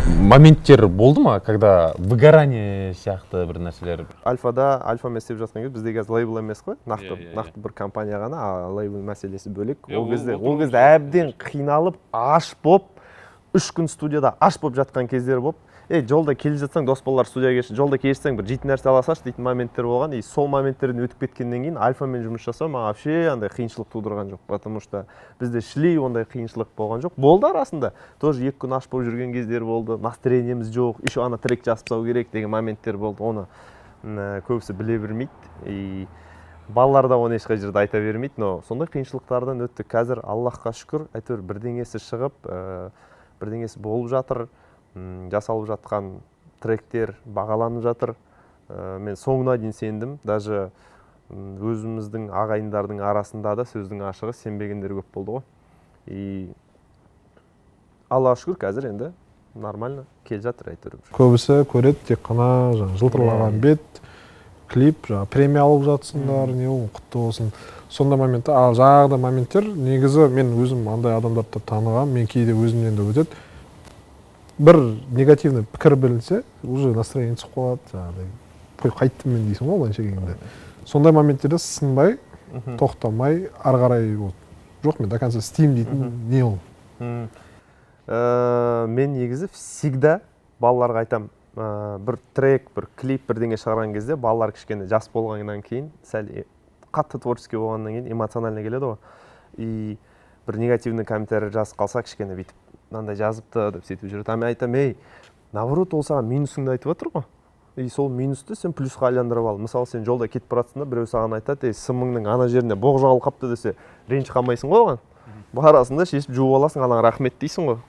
Моменттер болды ма, когда выгорание сияқты бір нәрселер? Альфамен істеп жатқан кезде бізде қазір лейбл емес қой, нақты бір компания ғана, лейбл мәселесі бөлек. Ол кезде әбден қиналып, аш боп, 3 күн студияда аш боп жатқан кездер боп, жолда келе жатсаң, дос балалар студияға келші, жолда келе жатсаң бір жейтін нәрсе ала салшы дейтін моменттер болған. Сол моменттерден өтіп кеткеннен кейін Альфамен жұмыс жасау маған вообще андай қиыншылық тудырған жоқ, потому что бізде шли ондай қиыншылық болған жоқ. Болды арасында, тоже 2 күн аш болып жүрген кездер болды, настроениеміз жоқ, еще ана трек жазып тастау керек деген моменттер болды. Оны көбісі біле бермейді. Балалар да оны ешқай жерде айта бермейді, но сондай қиыншылықтардан өттік. Қазір Аллахқа шүкір, әйтеуір бірдеңесі шығып, бірдеңесі болып жатыр. Жасалып жатқан тректер бағаланып жатыр. Мен соңына дейін сендім. Даже өзіміздің ағайындардың арасында да сөздің ашығы сенбегендер көп болды ғой. Аллаға шүкір, қазір енді нормально келе жатыр әйтеуір. Көбісі көреді тек қана жылтырлаған бет, клип, премия алып жатсыңдар, не ол құтты болсын. Сонда моментте, ал жаңағыда моменттер негізі мен өзім андай адамдарды таныған, мен кейде өзімнен де өтеді. Бір негативный пікір білінсе, уже настроение түсіп қалады, қайттым мен дейсің ғой былайша келгенде. Сондай моменттерде сынбай, тоқтамай, ары қарай жоқ, мен до конца істеймін дейтін не ол? Мен негізі всегда балаларға айтам, бір трек, бір клип, бірдеңе шығарған кезде балалар кішкене жас болғаннан кейін, сәл қатты творческий болғаннан кейін эмоционально келеді ғой. И бір негативный комментарий жазып қалса, кішкене бүйтіп мынандай жазыпты деп сөйтіп жүреді. Мен айтам, наоборот, ол саған минусыңды айтып отыр ғой. И сол минусты сен плюсқа айландырып ал. Мысалы, сен жолда кетіп баратсың да, біреу саған айтады, сымыңның ана жеріне боқ жағылып қапты десе, ренжіп қалмайсың ғой оған. Барасың да шешіп жуып аласың, алаңа рахмет дейсің ғой.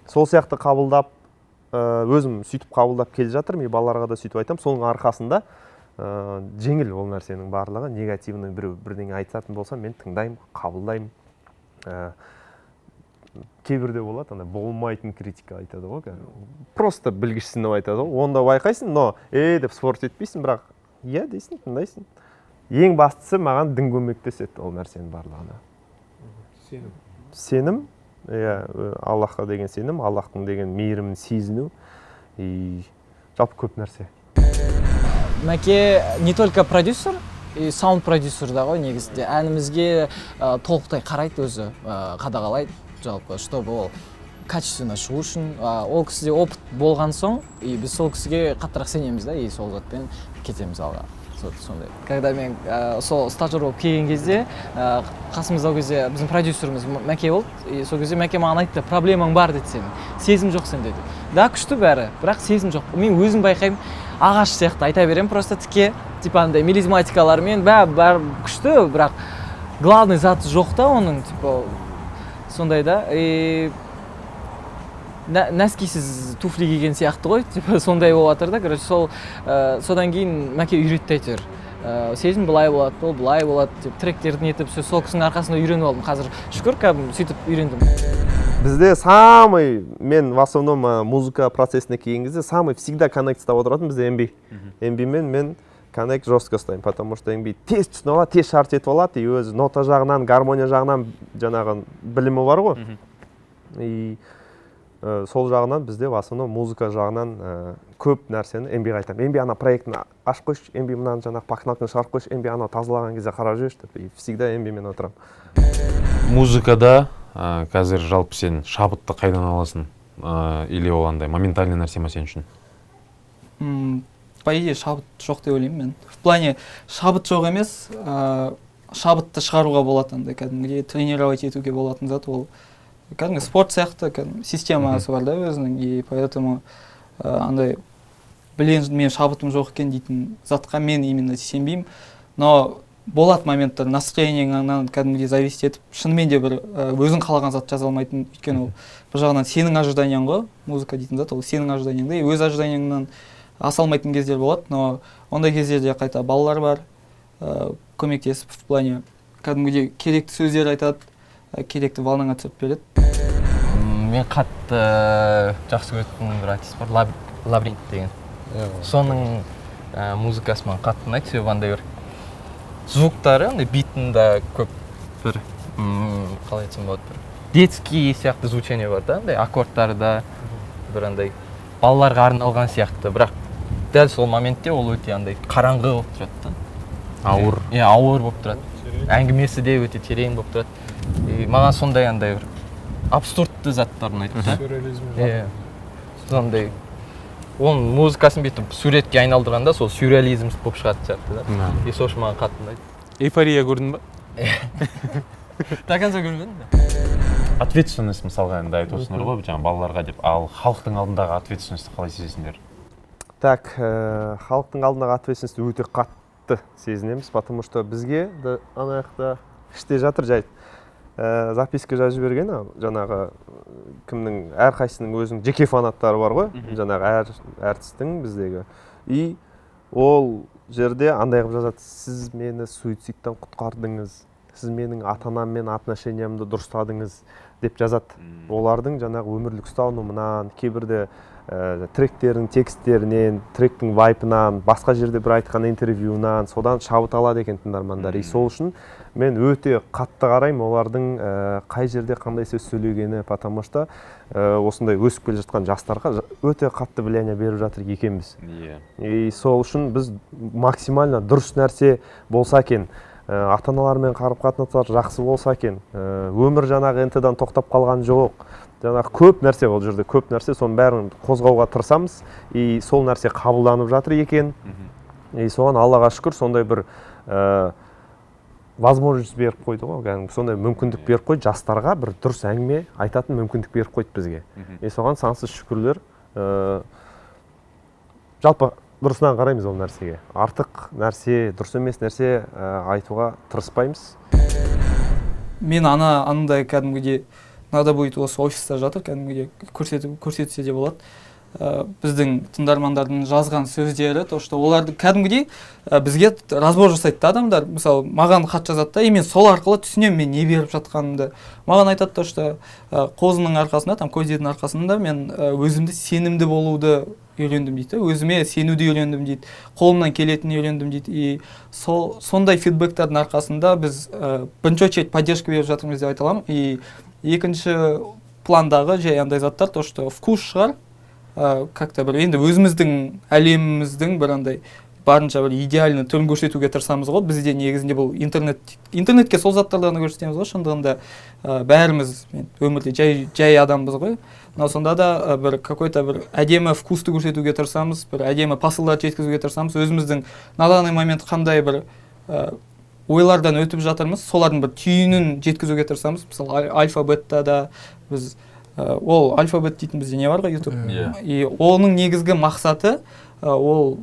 Сол сияқты қабылдап, өзім сөйтіп қабылдап келе жатырмын, балаларға да сөйтіп айтам. Соның арқасында жеңіл ол нәрсенің барлығы. Негативный біреу бірдеңе айтатын болса, мен тыңдаймын, қабылдаймын. Кейбірде болады, болмайтын критика айтады ғой. Просто білгішсініп айтады ғой. Онда байқайсың, но деп спорт етпейсің, бірақ дейсің, тыңдайсың. ең бастысы маған дін көмектеседі ол нәрсенің барлығына. Сенім, Аллахқа деген сенім, Аллахтың деген мейірімін сезіну, жалпы көп нәрсе. Мәке не только продюсер, саунд продюсер да ғой негізінде. Әнімізге толықтай қарайды өзі, қадағалайды жалпы, чтобы ол качественно шығу үшін. Ол кісіде опыт болған соң, біз сол кісіге қаттырақ сенеміз да, сол затпен кетеміз алға. Сондай. Когда мен сол стажер болып келген кезде, қасымызда ол кезде біздің продюсеріміз Мәке болды. Сол кезде Мәке маған айтты, проблемаң бар деді сенің, сезім жоқ сен деді. Да, күшті бәрі, бірақ сезім жоқ. Мен өзім байқаймын, ағаш сияқты айта беремін, просто тіке, типа андай мелизматикалармен бәрі күшті, бірақ главный заты жоқ та оның, типа сондай да. Нәскисіз туфли киген сияқты ғой, типа сондай болып жатыр да. Короче, содан кейін Мәке үйретті әйтеуір. Сезім былай болады, ол былай болады деп тректерді нетіп, сол кісінің арқасында үйреніп алдым. Қазір шүкір, сөйтіп үйрендім. Бізде мен в основном музыка процесіне келген кезде всегда коннект ұстап отыратын бізде MB. MB-мен мен коннект жестко ұстаймын, потому что MB тез түсініп алады, тез шарт етіп алады, и өзі нота жағынан, гармония жағынан жаңағы білімі бар ғой. И сол жағынан бізде в основном музыка жағынан көп нәрсені MB-ға айтамын. MB ана проектін ашып қойшы, MB мынаны жаңағы пакналканы шығарып қойшы, MB ана тазалаған кезде қарап жүрші деп, и всегда MB-мен отырамын. Музыкада қазір жалпы сен шабытты қайдан аласың? Или ол андай моментальный нәрсе ма сен үшін? По идее, шабыт жоқ деп ойлаймын мен. В плане, шабыт жоқ емес, шабытты шығаруға болады, андай кәдімгідей тренировать етуге болатын зат ол. Кәдімгі спорт сияқты, системасы бар да өзінің, и поэтому андай білен мен шабытым жоқ екен дейтін затқа мен именно сенбеймін. Но болады моменттар, настроениеңнан кәдімгідей зависит етіп, шынымен де бір өзің қалаған зат жаза алмайтын, өйткені ол бір жағынан сенің ожиданияң ғой, музыка дейтін зат, ол сенің ожиданияңда, и өз ожиданияңнан аса алмайтын кездер болады, но ондай кездерде қайта балалар бар, көмектесіп, в плане кәдімгідей керекті сөздер айтады, керекті волнаңа түсіріп береді. Мен қатты жақсы көретін бір артист бар, Лабринт деген. Соның музыкасы маған қатты ұнайды, себебі андай бір звуктары, битінде көп бір, қалай айтсам болады, бір детский сияқты звучение бар да, андай аккордтары да бір андай балаларға арналған сияқты, бірақ дәл сол моментте ол өте андай қараңғы болып тұрады да. Ауыр. Ауыр болып тұрады. Әңгімесі де өте терең болып тұрады. Маған сондай андай бір абсурдты заттар ұнайды да. Сюрреализм. Сондай. Оның музыкасын бүйтіп суретке айналдырғанда сол сюрреализм болып шығатын сияқты да. И сол үшін маған қатты ұнайды. Эйфория көрдің ба? До конца көрмедім да. Ответственность мысалға енді айтып отырсыңдар ғой, жаңағы балаларға деп, ал халықтың алдындағы ответственностьті қалай сезесіңдер? Так, халықтың алдындағы ответственностьті өте қатты сезінеміз, потому что бізге ана жақта іште жатыр жайт. Записка жазып жіберген, жаңағы кімнің әрқайсының өзінің жеке фанаттары бар ғой, жаңағы әртістің біздегі. И ол жерде андай қылып жазады, сіз мені суицидтан құтқардыңыз, сіз менің ата-анаммен отношениямды дұрыстадыңыз деп жазады. Олардың жаңағы өмірлік ұстанымынан, кейбірде тректердің тексттерінен, тректің вайпынан, басқа жерде бір айтқан интервьюнан, содан шабыт алады екен тыңдармандар. И сол үшін мен өте қатты қараймын олардың қай жерде қандай сөз сөйлегені, потому что осындай өсіп келе жатқан жастарға өте қатты влияние беріп жатыр екенбіз. И сол үшін біз максимально дұрыс нәрсе болса екен, ата-аналармен қарым-қатынастар жақсы болса екен, өмір жаңағы НТ-дан тоқтап қалған жоқ. Жаңағы көп нәрсе ол жерде, көп нәрсе, соның бәрін қозғауға тырысамыз, и сол нәрсе қабылданып жатыр екен. И соған Аллаға шүкір сондай бір возможность беріп қойды ғой, сондай мүмкіндік беріп қойды, жастарға бір дұрыс әңгіме айтатын мүмкіндік беріп қойды бізге. И соған сансыз шүкірлер. Жалпы дұрысынан қараймыз ол нәрсеге. Артық нәрсе, дұрыс емес нәрсе айтуға тырыспаймыз. Мен анандай кәдімгідей надо будет осы офиста жатыр, кәдімгідей көрсетсе де болады. Біздің тыңдармандардың жазған сөздері, то что оларды кәдімгідей бізге разбор жасайды да адамдар. Мысалы, маған хат жазады да, и мен сол арқылы түсінемін мен не беріп жатқанымды. Маған айтады то, что қозының арқасында, там көздердің арқасында мен өзімді сенімді болуды үйлендім дейді, өзіме сенуді үйлендім дейді, қолымнан келетінін үйлендім дейді. И сондай фидбэктердің арқасында біз бірінші очередь поддержка беріп жатырмыз деп айта аламын. И екінші пландағы жай андай заттар, то что вкус шығар, как-то бір енді өзіміздің әлеміміздің бір андай барынша бір идеальный түрін көрсетуге тырысамыз ғой. Бізде негізінде бұл интернетке сол заттарды көрсетеміз ғой. Шындығында бәріміз өмірде жай адамбыз ғой. Но сонда да бір какой-то бір әдемі вкусты көрсетуге тырысамыз, бір әдемі посылдарды жеткізуге тырысамыз. Өзіміздің на данный момент қандай бір ойлардан өтіп жатырмыз, солардың бір түйінін жеткізуге тырысамыз. Мысалы альфа-бетта да біз ол альфа-бет дейтін бізде не бар ғой YouTube. И оның негізгі мақсаты ол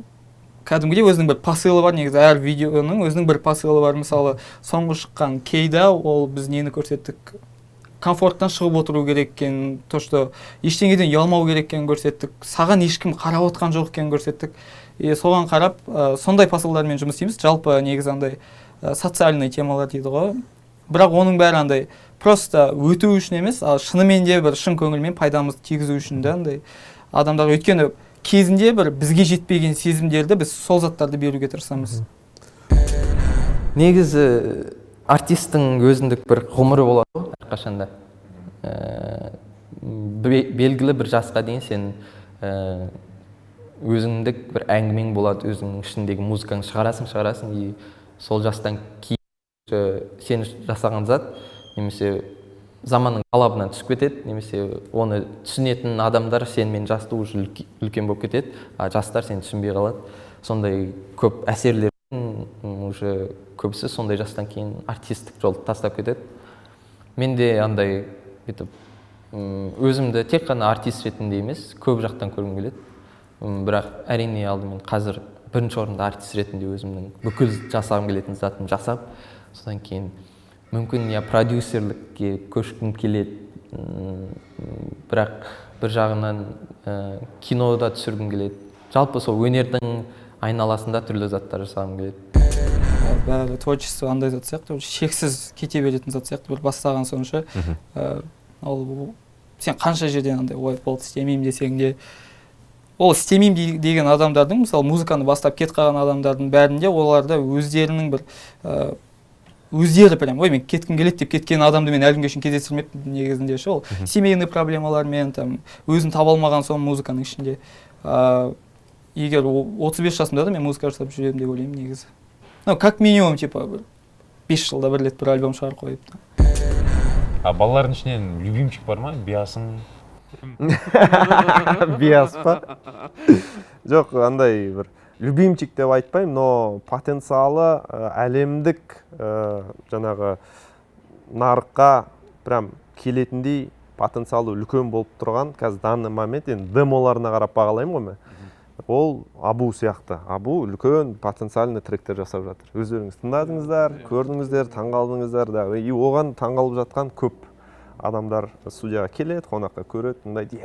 кәдімгідей өзінің бір посылы бар. Негізі әр видеоның өзінің бір посылы бар. Мысалы соңғы шыққан кейда ол біз нені көрсеттік, комфорттан шығып отыру керек екен, то что ештеңеден ұялмау керек екенін көрсеттік, саған ешкім қарап отқан жоқ екенін көрсеттік. И соған қарап сондай посылдармен жұмыс істейміз. Жалпы негізі андай социальный темалар дейді ғой. Бірақ оның бәрі андай просто өту үшін емес, ал шынымен де бір шын көңілмен пайдамызды тигізу үшін де андай адамдарға, өйткені кезінде бір бізге жетпеген сезімдерді біз сол заттарды беруге тырысамыз. Негізі артисттің өзіндік бір ғұмыры болады әрқашанда. Белгілі бір жасқа дейін сен өзіңдік бір әңгімең болады, өзіңнің ішіндегі музыкаңды шығарасың, и сол жастан кейін сен жасаған зат немесе заманның талабынан түсіп кетеді, немесе оны түсінетін адамдар сенімен жасты уже үлкен болып кетеді, а жастар сені түсінбей қалады. Сондай көп әсерлердің уже көбісі сондай жастан кейін артисттік жолды тастап кетеді. Мен де андай өзімді тек қана артист ретінде емес, көп жақтан көргім келеді. Бірақ әрине алдымен қазір бірінші орында артист ретінде өзімнің бүкіл жасағым келетін затын жасап, содан кейін мүмкін продюсерлікке көшкім келеді. Бірақ бір жағынан кинода түсіргім келеді. Жалпы сол өнердің айналасында түрлі заттар жасағым келеді. Бәрі творчество андай зат сияқты, шексіз кете беретін зат сияқты, бір бастаған сонша. Ол сен қанша жерден андай ой болды істемеймін десең де, ол істемеймін деген адамдардың, мысалы музыканы бастап кет қалған адамдардың бәрінде оларда өздерінің бір өздері прям, ой мен кеткім келеді деп кеткен адамды мен әлі күнге шейін кездестірмеппін негізінде ше. Ол семейный проблемалармен, өзін таба алмаған соң музыканың ішінде. Егер 35 жасымда да мен музыка жасап жүремін деп ойлаймын негізі. Как минимум 5 жылда бір рет бір альбом шығарып қойып. А балалардың ішінен любимчик бар ма? Биасың? Биас па? Жоқ, андай бір любимчик деп айтпаймын, но потенциалы әлемдік жаңағы нарыққа прям келетіндей потенциалы үлкен болып тұрған, қазір данный момент енді демоларына қарап бағалаймын ғой мен. Ол Абу сияқты. Абу үлкен потенциальный тректер жасап жатыр. Өздеріңіз тыңдадыңыздар, көрдіңіздер, таңғалдыңыздар да. И оған таңғалып жатқан көп адамдар студияға келеді, қонаққа көреді, тыңдайды.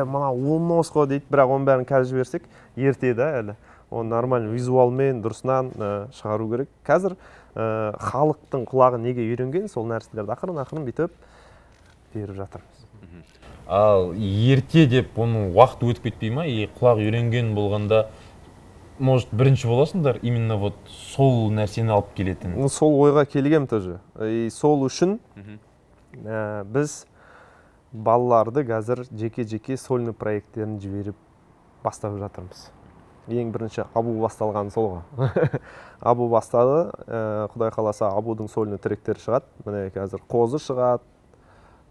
Мына оны осқо дейді, бірақ оның бәрін қазір жіберсек, ертеді әлі. Оны нормально визуалмен, дұрысынан шығару керек. Қазір халықтың құлағы неге үйренген, сол нәрселерді ақырын бүйтіп беріп жатырмыз. Ал ерте деп оның уақыт өтіп кетпей ма? Құлақ үйренген болғанда, может, бірінші боласыңдар, именно вот сол нәрсені алып келетін. Сол ойға келгем тоже. Сол үшін біз балаларды қазір жеке-жеке сольный проекттерін жіберіп бастап жатырмыз. Ең бірінші Абу басталған сол ғой. Абу бастады, Құдай қаласа Абудың сольный тректері шығады. Міне қазір Қозы шығады,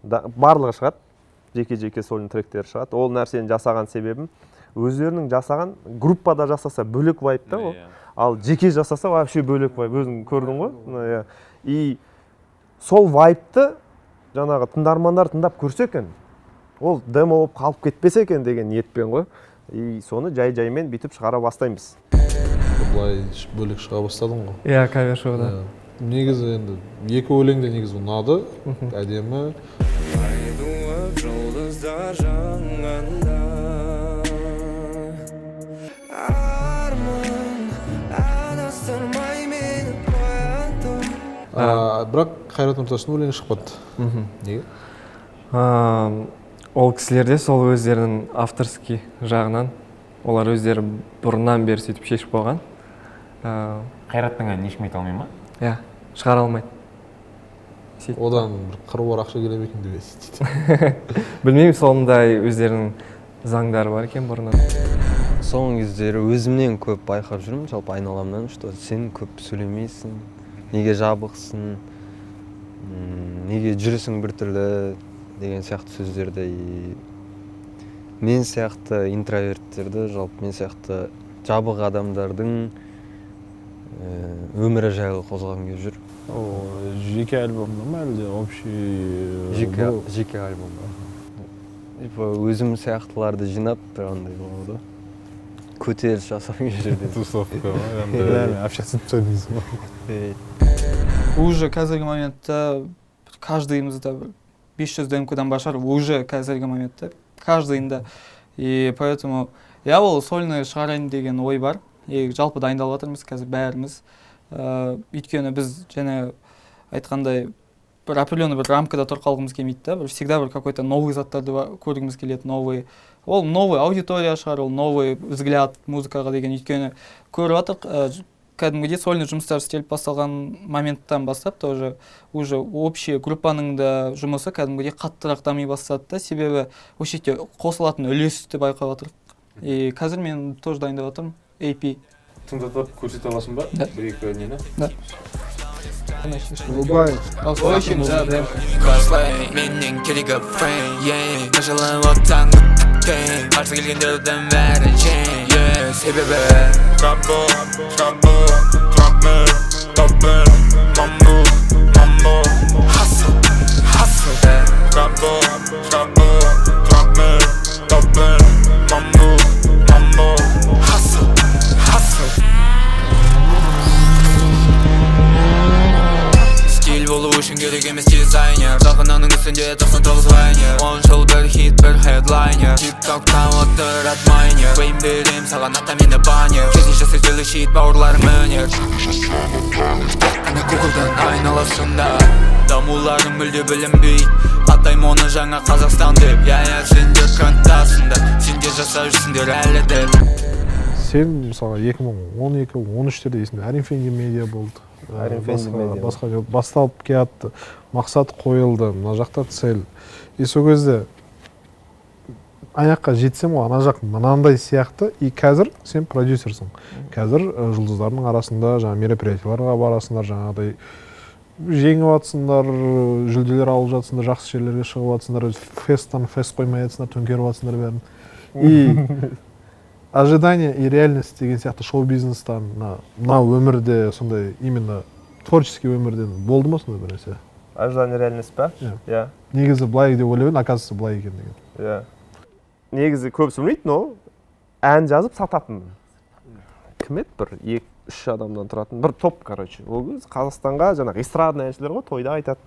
барлығы шығады. Жеке-жеке сольный тректері шығады. Ол нәрсені жасаған себебім, өздерінің жасаған группада жасаса бөлек вайп та ол. Ал жеке жасаса вообще бөлек вайп. Өзің көрдің ғой? И сол вайпты жаңағы тыңдармандар тыңдап көрсе екен, ол демо болып қалып кетпесе екен деген ниетпен ғой. И соны жай-жаймен бүйтіп шығара бастаймыз. Былай бөлек шыға бастадың ғой. Иә, кавер шоуда. Негізі енді екі өлеңде негізі ұнады, әдемі. Бірақ Қайрат Нұртастың өлеңі шықпады. Неге? Ол кісілерде сол өздерінің авторский жағынан олар өздері бұрыннан бері сөйтіп шешіп қойған. Қайраттың әнін ешкім айта алмай ма? Иә, шығара алмайды. Одан бір қыруар ақша келе ме екен деп естиді. Білмеймін, сондай өздерінің заңдары бар екен бұрыннан. Соңғы кездері өзімнен көп байқап жүрмін, жалпы айналамнан, что сен көп сөйлемейсің, неге жабықсың, неге жүресің біртүрлі деген сияқты сөздерді. Мен сияқты интроверттерді, жалпы мен сияқты жабық адамдардың өмірі жайлы қозғағым келіп жүр. Жеке альбомда ма әлде общий? Жеке альбомда. Өзім сияқтыларды жинап, бір андай болады. Көтеріс жасап жүрді. Тусовка ма? Общаться дейсің ба? Уже қазіргі моментта каждыйымызда 500 ДМК-дан башар, уже қазіргі моментта каждыйында. И поэтому я ол сольный шығарайын деген ой бар. И жалпы дайындалып жатырмыз қазір бәріміз. Өйткені біз және айтқандай бір определенный бір рамкада тұр қалғымыз келмейді да, бір всегда бір какой-то новый заттарды көргіміз келеді, новый. Ол новый аудитория шығар, ол новый взгляд музыкаға деген. Өйткені көріп жатыр, кәдімгідей сольный жұмыстар істеліп басталған моменттан бастап тоже уже общий группаның да жұмысы кәдімгідей қаттырақ дами бастады да, себебі осы жерде қосылатын үлесті байқап жатырмық. И қазір мен тоже дайындап жатырмын AP. Тыңдатып көрсете аласың ба? Да. Бір-екі нені? Да. Очень да. Менің керегі фрейм, қажылы оттан өттен, қарсы келгендердің бәрі жең, себебі Trappo, trapper, mambo, hustle, Trappo, trapper, mambo, hustle. Стиль болу үшін керек емес дизайнер, Сақынаның үстінде 99 лайнер, 10 жыл бір хит, бір хедлайнер, Тик-токтан отыр адмайнер, Фейм берем саған ата мені банер, Кезі жасай сөйлі шит бауырларым өнер. Ана Google'дан айналасында, дамуларым мүлде білінбей, Атайм оны жаңа Қазақстан деп, Я, сендер кантасында, Сендер жасап жүрсіңдер әлі деп. Сен мысалы 2012-13-терде есімде Аринфенги медиа болды. Басқа басталып келатты, мақсат қойылды, мына жақта цель. И сол кезде аяққа жетсем ғой, ана жақ мынандай сияқты, и қазір сен продюсерсің. Қазір жұлдыздардың арасында жаңа мероприятияларға барасыңдар, жаңағыдай жеңіп жатсыңдар, жүлделер алып жатсыңдар, жақсы жерлерге шығып жатсыңдар, фесттан фест қоймай жатсыңдар, төңкеріп жатсыңдар бәрін. И ожидание и реальность деген сияқты шоу-бизнестан мына өмірде сондай именно творческий өмірден болды ма сондай бір нәрсе? Ожидание реальность па? Иә. Негізі былай деп ойлап едім, оказывается былай екен деген. Иә. Негізі көбісі білмейді, но ән жазып сататын. Кім еді? Бір 2-3 адамнан тұратын бір топ, короче. Ол кез Қазақстанға жаңағы эстрадный әншілер ғой, тойда айтады.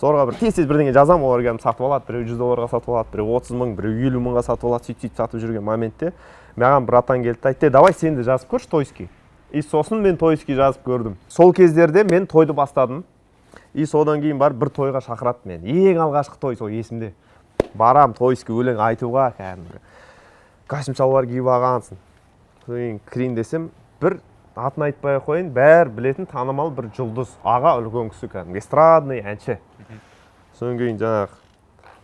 Зорға бір тез бірдеңе жазам, олар келіп сатып алады, біреу $100 сатып алады, біреу 30 мың, біреу 50 мыңға сатып алады, сөйтіп сатып жүрген моментте маған бір атан келді, айтты, давай сен де жазып көрші тойский. И сосын мен тойский жазып көрдім. Сол кездерде мен тойды бастадым. И содан кейін бар бір тойға шақырады мен. Ең алғашқы той сол есімде. Барам тойский өлең айтуға, кәдімгі. Костюм шалбар киіп алғансың. Содан кірейін десем, бір атын айтпай қойын, бәрі білетін танымал бір жұлдыз, аға үлкен кісі кәдімгі, эстрадный әнші. Содан кейін жаңағы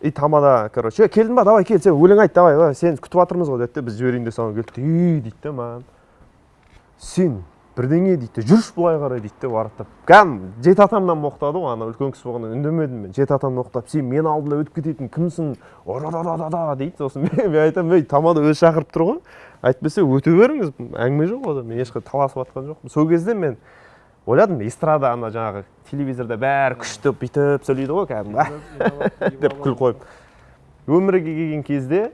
и тамада, короче, келдің ба, давай кел, сен өлең айт, давай, сен күтіп жатырмыз ғой деді, біз жіберейін де соған келді, дейді маған. Сен бірдеңе дейді, жүрш бұлай қарай дейді, бараттап. Кәдім жеті атамнан моқтады ғой, ана үлкен кісі болғанда үндемедім мен. Жеті атам моқтап, сен мен алдында өтіп кететін кімсің? Ора-да-да-да дейді. Сосын мен айтамын, тамада өзі шақырып тұр ғой. Айтпаса өте беріңіз, әңгіме жоқ одан. Мен ешқандай таласып жатқан жоқпын. Сол кезде мен ойладым, эстрада ана жаңағы телевизорда бәрі күшті бүйтіп сөйлейді ғой кәдімгі деп күл қойып. Өмірге келген кезде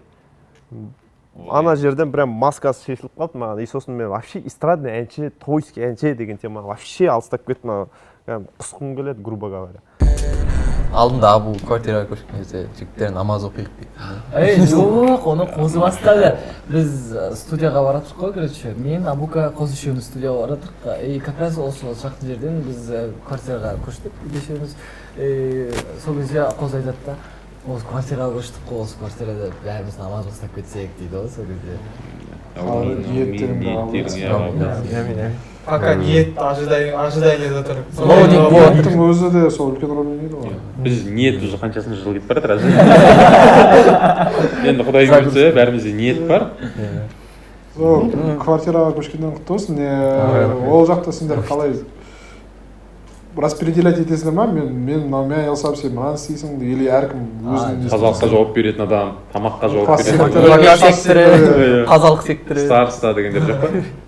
ана жерден прям маскасы шешіліп қалды маған. И сосын мен вообще эстрадный әнші, тойский әнші деген темаға вообще алыстап кеттім. Құсқым келеді, грубо говоря. Алдында Абу квартираға көшкен кезде жігіттер намаз оқиық дейді. Жоқ, оны қозы бастады. Біз студияға бараттық қой, короче. Мен Абука қоз үшеуміз студияға бараттық. И как раз осы жақын жерден біз квартираға көштік. Бешеуміз сол кезде қоз айтады да, осы квартираға көштік қой, осы квартирада бәріміз намаз бастап кетсек дейді ғой сол кезде. Пока ниет ожидание да тұр. Ниеттің өзі де сол үлкен рөл ойнайды ғой. Біз ниет уже қаншасыншы жыл кетіп бара жатыр әзір. Енді Құдай бұйыртса бәрімізде ниет бар. Сол квартираға көшкеннен құтты болсын. Ол жақта сендер қалай распределять етесіңдер ма? Мен мынаумен айналысамын, сен мынаны істейсің, или әркім өзінің Тазалыққа жауап беретін адам, тамаққа жауап беретін тазалық секторы, староста дегендер жоқ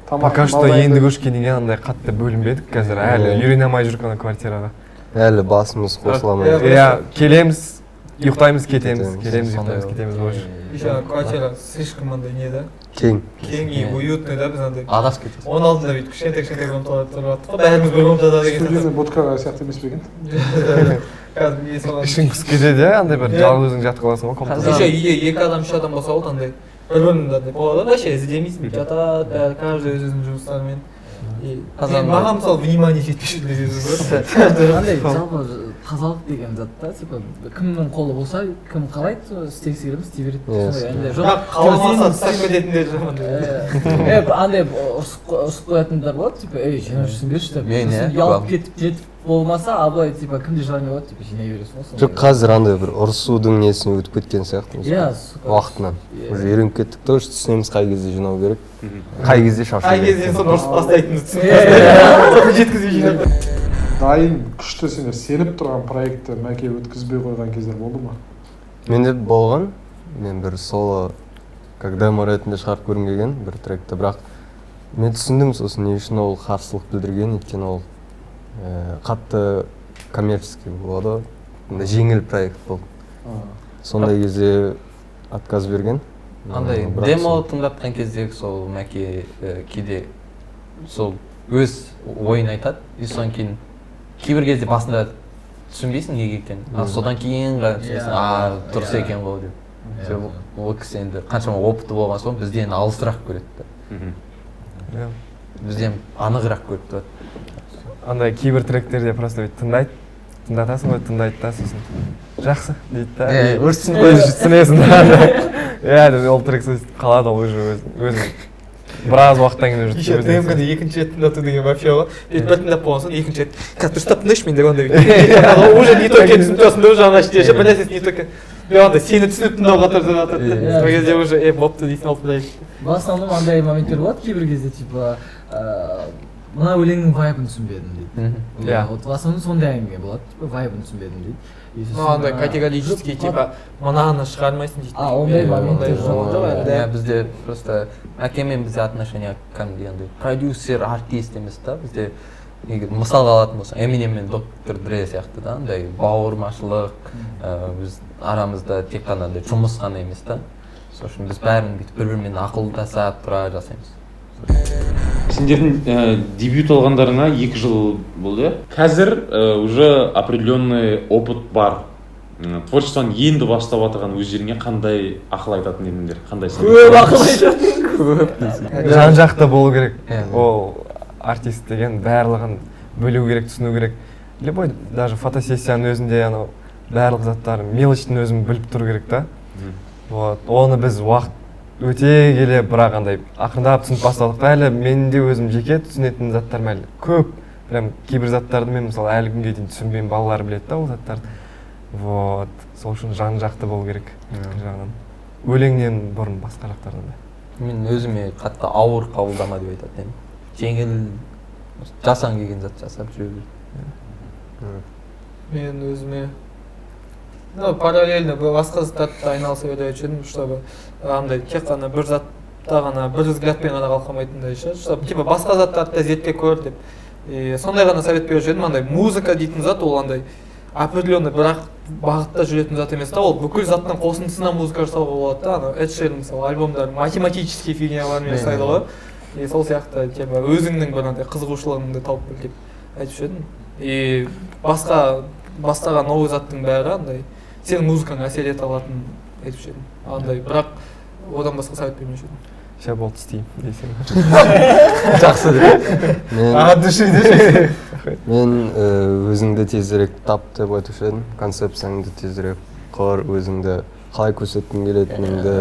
па? Пока что енді көшкеннен кейін андай қатты бөлінбедік, қазір әлі үйрене алмай жүрген квартираға. Әлі басымыз қосыламай. Иә, келеміз, ұйықтаймыз, кетеміз, больше. Еще квартира слишком андай не да? Кең. Кең и уютный да, біз андай. Адасып кетесіз. Оның алдында бүйтіп кішкентай комнаталар тұрып жатты ғой, бәріміз бір комнатада деген. студияның будкаға сияқты емес пе екен? Қазір мен соған. Ішің пысып кетеді, андай бір жалғыз өзің жатып қаласың ғой комнатада. Еще үйде 2 адам 3 адам болса болды андай. Бір-бірінде андай болады, вообще іздемейсің, жатады, бәрі каждый өз-өзінің жұмыстарымен. Маған мысалы внимание жетпей жүрді. Андай жалпы тазалық деген зат та, типа кімнің қолы болса, кім қалайды, істегісі келіп істей береді. Сондай жоқ. Қаламаса тастап кететіндер жаман. Андай ұрсып қоятындар болады, типа, ей, жинап жүрсіңдерші деп. Ұялып кетіп жетіп болмаса, а былай типа кімде желание болады, типа жинай бересің ғой. Жоқ, қазір андай бір ұрысудың несіне өтіп кеткен сияқтымыз. Иә, уақытынан. Уже үйреніп кеттік та, уже түсінеміз қай кезде жинау керек, қай кезде шаршау керек. Қай кезден соң ұрысып бастайтынымызды түсінеміз. Жеткізбей жинап. Дайын күшті сендер сеніп тұрған проектті мәке өткізбей қойған кездер болды ма? Менде болған, мен бір соло как демо ретінде шығарып көргім келген бір тректі, бірақ мен түсіндім сосын не үшін ол қарсылық білдірген, өйткені ол қатты коммерческий болады, жеңіл проект болды. Сондай кезде отказ берген. Андай демо тыңдатқан кезде сол мәке кейде сол өз ойын айтады, и содан кейін кейбір кезде басында түсінбейсің неге екенін, содан кейін түсінесің, дұрыс екен ғой деп. Ол кісі енді қаншама опыты болған соң бізден алысырақ көреді. Бізден анығырақ көріп тұрады. Андай кейбір тректерде просто тыңдатасың ғой, тыңдайды да сосын жақсы дейді да. Өртсін қойып түсінесің да. Иә, ол трек қалады ол өзі біраз уақыттан кейін уже. Еще ДМК-да екінші рет тыңдату деген вообще ғой. Бір тыңдап болған соң екінші рет қазір дұрыстап тыңдайшы мен деп ондай. Уже не то екенін түсініп тұрсың да, уже ана іште бір нәрсесі не то екен. Мен андай сені түсініп тыңдауға тырысып жатады. Сол кезде уже бопты дейсің алып тыңдайсың. В основном андай моменттер болады кейбір кезде, типа мына өлеңнің вайбын түсінбедім дейді. Иә. Вот в основном сондай әңгіме болады, типа вайбын түсінбедім дейді. Андай категорический, типа мынаны шығармайсың дейді. Ондай моменттер жоқ. Бізде просто әкемен бізде отношения кәдімгідей андай продюсер, артист емес та, бізде мысалға алатын болсаң Eminem мен Доктор Дре сияқты да, андай бауырмашылық, біз арамызда тек қана андай жұмыс қана емес та. Сол үшін біз бәрін бүйтіп бір-бірімен ақылдаса тұра жасаймыз. Сендердің дебют алғандарыңа 2 жыл болды. Қазір уже определенный опыт бар. Творчествоны енді бастап жатқан өздеріңе қандай ақыл айтатын едіңдер? Қандай көп ақыл айтатын. Жан-жақты болу керек. Ол артист деген барлығын бөлу керек, түсіну керек. Любой даже фотосессияның өзінде анау барлық заттар мелочтың өзін біліп тұру керек та. Вот, оны біз уақыт өте келе бірақ андай ақырындап түсініп бастадық та, әлі мен де өзім жеке түсінетін заттарым әлі көп. Прям кейбір заттарды мен мысалы әлі күнге дейін түсінбеймін, балалар біледі да ол заттарды. Вот, сол үшін жан-жақты болу керек жағынан. Өлеңнен бұрын басқа жақтардан да. Мен өзіме қатты ауыр қабылдама деп айтатын едім. Жеңіл жасаң келген зат жасап жүре бер. Мен өзіме параллельно басқа заттарда айналыса беріп жүрдім, чтобы андай тек қана бір затта ғана бір взглядпен ғана қалқамайтындай ше, чтобы типа басқа заттарды да зерттеп көр деп. Сондай ғана совет беріп жүрдім, андай музыка дейтін зат ол андай определенный бірақ бағытта жүретін зат емес та, ол бүкіл заттың қосындысынан музыка жасауға болады да. Ана Эд Шеран мысалы альбомдарын математический фигнялармен жасайды ғой. Сол сияқты типа өзіңнің бір андай қызығушылығыңды тауып біл деп айтып жүрдім. Басқаға новый заттың бәрі андай сенің музыкаңа әсер ете алатын айтып жүрдім. Андай бірақ одан басқа совет бермей жүрдім. Ше болды істеймін дейсің. Жақсы деп. Мен өзіңді тезірек тап деп айтушы едім. Концепцияңды тезірек қор, өзіңді қалай көрсеткің келетініңді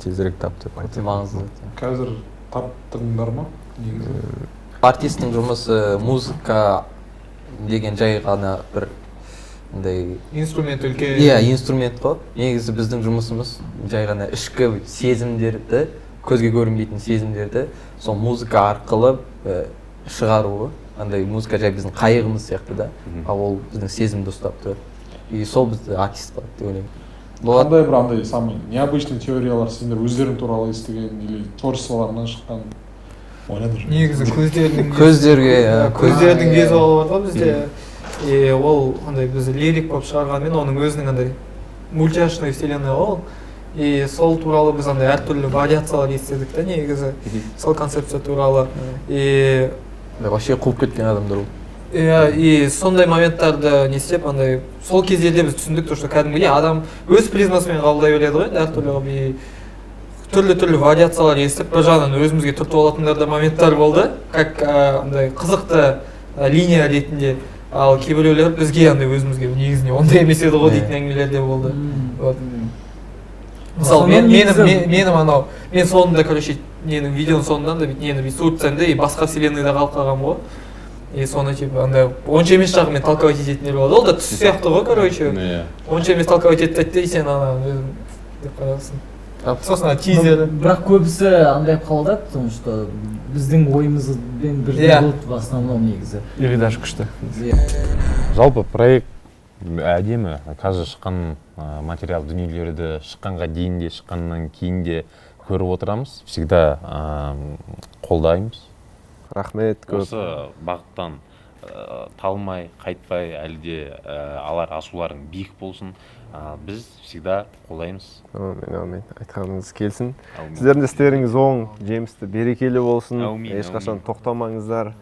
тезірек тап деп өте маңызды. қазір таптыңдар ма негізі? Артисттің жұмысы музыка деген жай ғана бір андай инструмент үлкен. Иә, инструмент қой. Негізі біздің жұмысымыз жай ғана ішкі сезімдерді, көзге көрінбейтін сезімдерді сол музыка арқылы шығаруы. Андай музыка жай біздің қайығымыз сияқты да, ал ол біздің сезімді ұстап тұр. И сол бізді артист қылады деп ойлаймын. Қандай бір андай самый необычный теориялар сендер өздерің туралы естіген или творчестволарынан шыққан ойнадыр? Негізі көздердің көздердің визуалы бар ғой бізде. Ол андай біз лирик болып шығарғанмен оның өзінің андай мультяшный вселенная ол. И сол туралы біз андай әртүрлі вариациялар естідік та негізі. Сол концепция туралы. И вообще қуып кеткен адамдар ол. И сондай моменттарды не істеп, андай сол кездерде біз түсіндік, то, что кәдімгідей адам өз призмасымен қабылдай береді ғой, әртүрлі түрлі вариациялар естіп, бір жағынан өзімізге түртіп алатындар да моменттар болды, как андай қызықты линия ретінде. Ал кейбіреулер бізге андай өзімізге негізінде ондай емес еді ғой дейтін әңгімелер де болды. Мысалы мен соңында, короче, ненің видеоның соңынан да нені бүйтіп суыртсам да, басқа вселенныйда қалып қалғанмын ғой. И соны типа андай онша емес жағымен толковать ететіндер болады. Ол да түс сияқты ғой, короче. Онша емес толковать етеді де, сен ана деп қарасың. Сосын тизер. Бірақ көбісі андай қалды, потому что біздің ойымызбен бірдей болды в основном негізі. Или даже күшті. Жалпы проект әдемі. Қазір шыққан материал дүниелерді шыққанға дейін де, шыққаннан кейін де көріп отырамыз. Всегда қолдаймыз. Рахмет көп. Осы бағыттан талмай, қайтпай, әлде алар асуларың биік болсын. Біз всегда қолдаймыз. Амин. Айтқаныңыз келсін. Сіздердің істеріңіз оң, жемісті, берекелі болсын. Ешқашан тоқтамаңыздар.